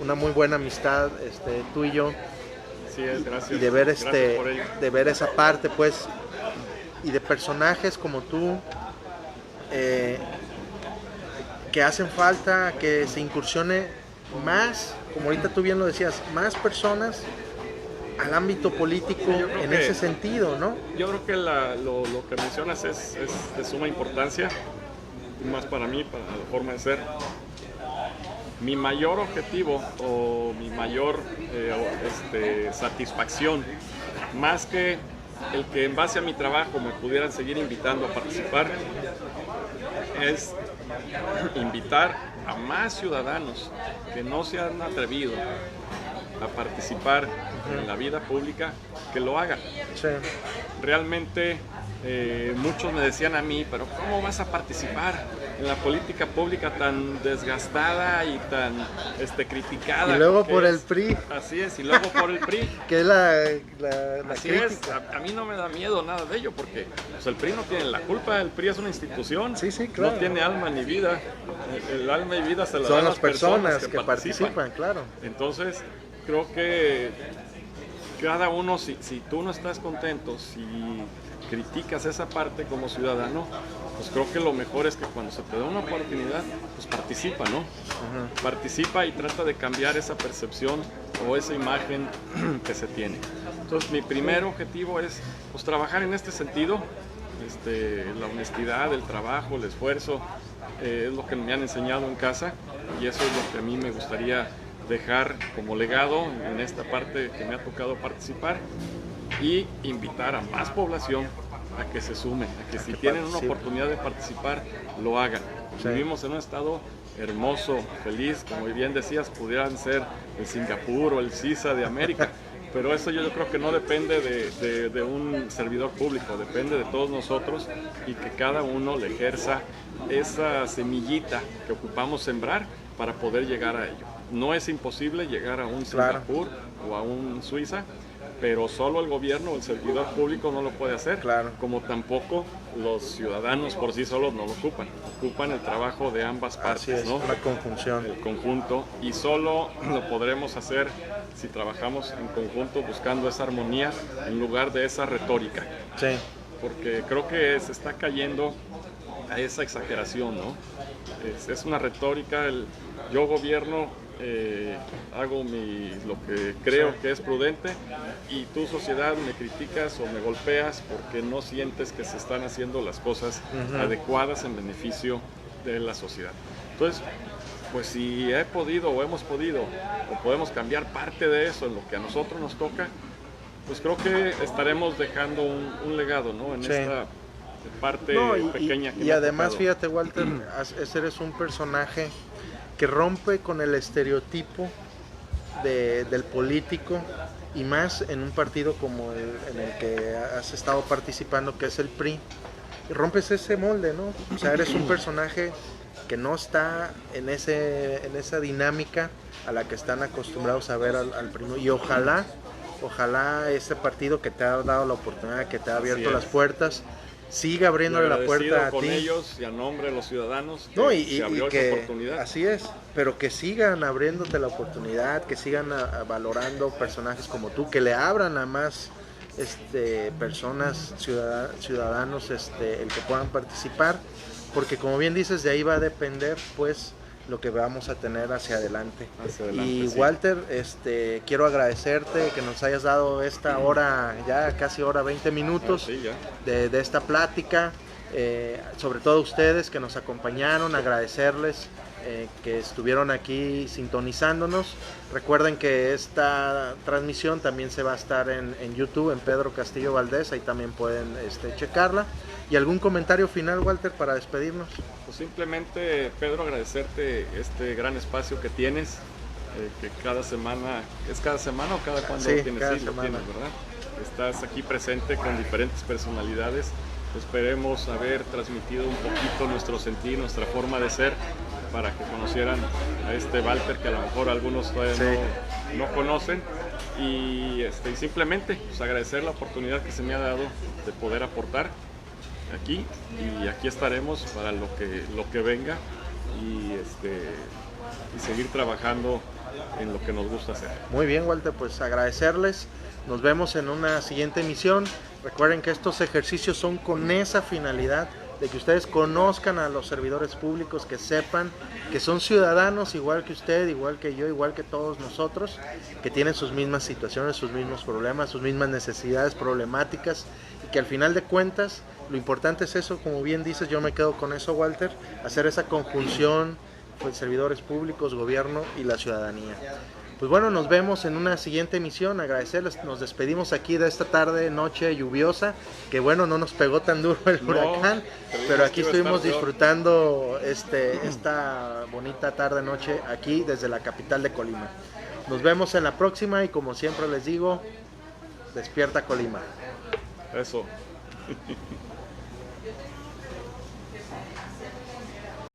S1: una muy buena amistad, tú y yo.
S2: Sí, gracias.
S1: Y de ver esa parte pues, y de personajes como tú, que hacen falta que se incursione más, como ahorita tú bien lo decías, más personas al ámbito político en ese sentido, ¿no?
S2: Yo creo que lo que mencionas es de suma importancia, más para mí, para la forma de ser. Mi mayor objetivo o mi mayor satisfacción, más que el que en base a mi trabajo me pudieran seguir invitando a participar, es invitar a más ciudadanos que no se han atrevido a participar en la vida pública, que lo hagan.
S1: Sí.
S2: Realmente muchos me decían a mí, pero ¿cómo vas a participar en la política pública tan desgastada y tan criticada?
S1: Y luego por el PRI.
S2: Así es, y luego por el PRI.
S1: Que es la
S2: Así
S1: crítica.
S2: es, a mí no me da miedo nada de ello, porque pues, el PRI no tiene la culpa, el PRI es una institución,
S1: sí, claro.
S2: No tiene alma ni vida, el alma y vida se la
S1: son
S2: dan
S1: las personas que
S2: participan,
S1: claro.
S2: Entonces, creo que cada uno, si tú no estás contento, si criticas esa parte como ciudadano, pues creo que lo mejor es que cuando se te da una oportunidad, pues participa, ¿no? Uh-huh. Participa y trata de cambiar esa percepción o esa imagen que se tiene. Entonces, mi primer objetivo es pues trabajar en este sentido, la honestidad, el trabajo, el esfuerzo, es lo que me han enseñado en casa y eso es lo que a mí me gustaría dejar como legado en esta parte que me ha tocado participar y invitar a más población a que se sumen, a que si tienen una oportunidad de participar, lo hagan. Sí. Vivimos en un estado hermoso, feliz, como bien decías, pudieran ser el Singapur o el Suiza de América, pero eso yo creo que no depende de un servidor público, depende de todos nosotros y que cada uno le ejerza esa semillita que ocupamos sembrar para poder llegar a ello. No es imposible llegar a un Singapur o a un Suiza, pero solo el gobierno o el servidor público no lo puede hacer, como tampoco los ciudadanos por sí solos no lo ocupan el trabajo de ambas partes. Así es,
S1: ¿no? La conjunción.
S2: El conjunto, y solo lo podremos hacer si trabajamos en conjunto buscando esa armonía en lugar de esa retórica.
S1: Sí.
S2: Porque creo que se está cayendo a esa exageración, ¿no? Es una retórica, yo gobierno, hago lo que creo que es prudente y tú, sociedad, me criticas o me golpeas porque no sientes que se están haciendo las cosas adecuadas en beneficio de la sociedad. Entonces, pues si he podido o hemos podido o podemos cambiar parte de eso en lo que a nosotros nos toca, pues creo que estaremos dejando un legado, ¿no? En esta parte pequeña que
S1: y además, fíjate, Walter, eres un personaje que rompe con el estereotipo del político, y más en un partido como en el que has estado participando, que es el PRI. Y rompes ese molde, ¿no? O sea, eres un personaje que no está en esa dinámica a la que están acostumbrados a ver al PRI. Y ojalá ese partido que te ha dado la oportunidad, que te ha abierto las puertas, siga abriéndole la puerta a
S2: con
S1: ti.
S2: Ellos y a nombre de los ciudadanos
S1: que
S2: se abrió esa oportunidad.
S1: Así es, pero que sigan abriéndote la oportunidad, que sigan valorando personajes como tú, que le abran a más personas, ciudadanos, el que puedan participar, porque como bien dices, de ahí va a depender pues lo que vamos a tener hacia adelante. Y sí. Walter, quiero agradecerte que nos hayas dado esta hora, ya casi hora 20 minutos de esta plática, sobre todo a ustedes que nos acompañaron, agradecerles que estuvieron aquí sintonizándonos. Recuerden que esta transmisión también se va a estar en YouTube, en Pedro Castillo Valdés, ahí también pueden checarla. ¿Y algún comentario final, Walter, para despedirnos?
S2: Pues simplemente, Pedro, agradecerte este gran espacio que tienes, que cada semana, ¿es cada semana o cada cuándo lo tienes?
S1: Cada
S2: sí,
S1: semana.
S2: Lo tienes, ¿verdad? Estás aquí presente con diferentes personalidades. Esperemos haber transmitido un poquito nuestro sentir, nuestra forma de ser, para que conocieran a este Walter que a lo mejor algunos todavía no conocen. Y simplemente pues, agradecer la oportunidad que se me ha dado de poder aportar aquí, y aquí estaremos para lo que venga y seguir trabajando en lo que nos gusta hacer.
S1: Muy bien, Walter, pues agradecerles. Nos vemos en una siguiente emisión. Recuerden que estos ejercicios son con esa finalidad de que ustedes conozcan a los servidores públicos, que sepan que son ciudadanos igual que usted, igual que yo, igual que todos nosotros, que tienen sus mismas situaciones, sus mismos problemas, sus mismas necesidades, problemáticas, y que al final de cuentas lo importante es eso, como bien dices, yo me quedo con eso, Walter, hacer esa conjunción, pues, servidores públicos, gobierno y la ciudadanía. Pues bueno, nos vemos en una siguiente emisión, agradecerles, nos despedimos aquí de esta tarde, noche lluviosa, que bueno, no nos pegó tan duro el huracán, pero aquí estuvimos disfrutando esta bonita tarde, noche, aquí desde la capital de Colima. Nos vemos en la próxima y como siempre les digo, despierta Colima.
S2: Eso.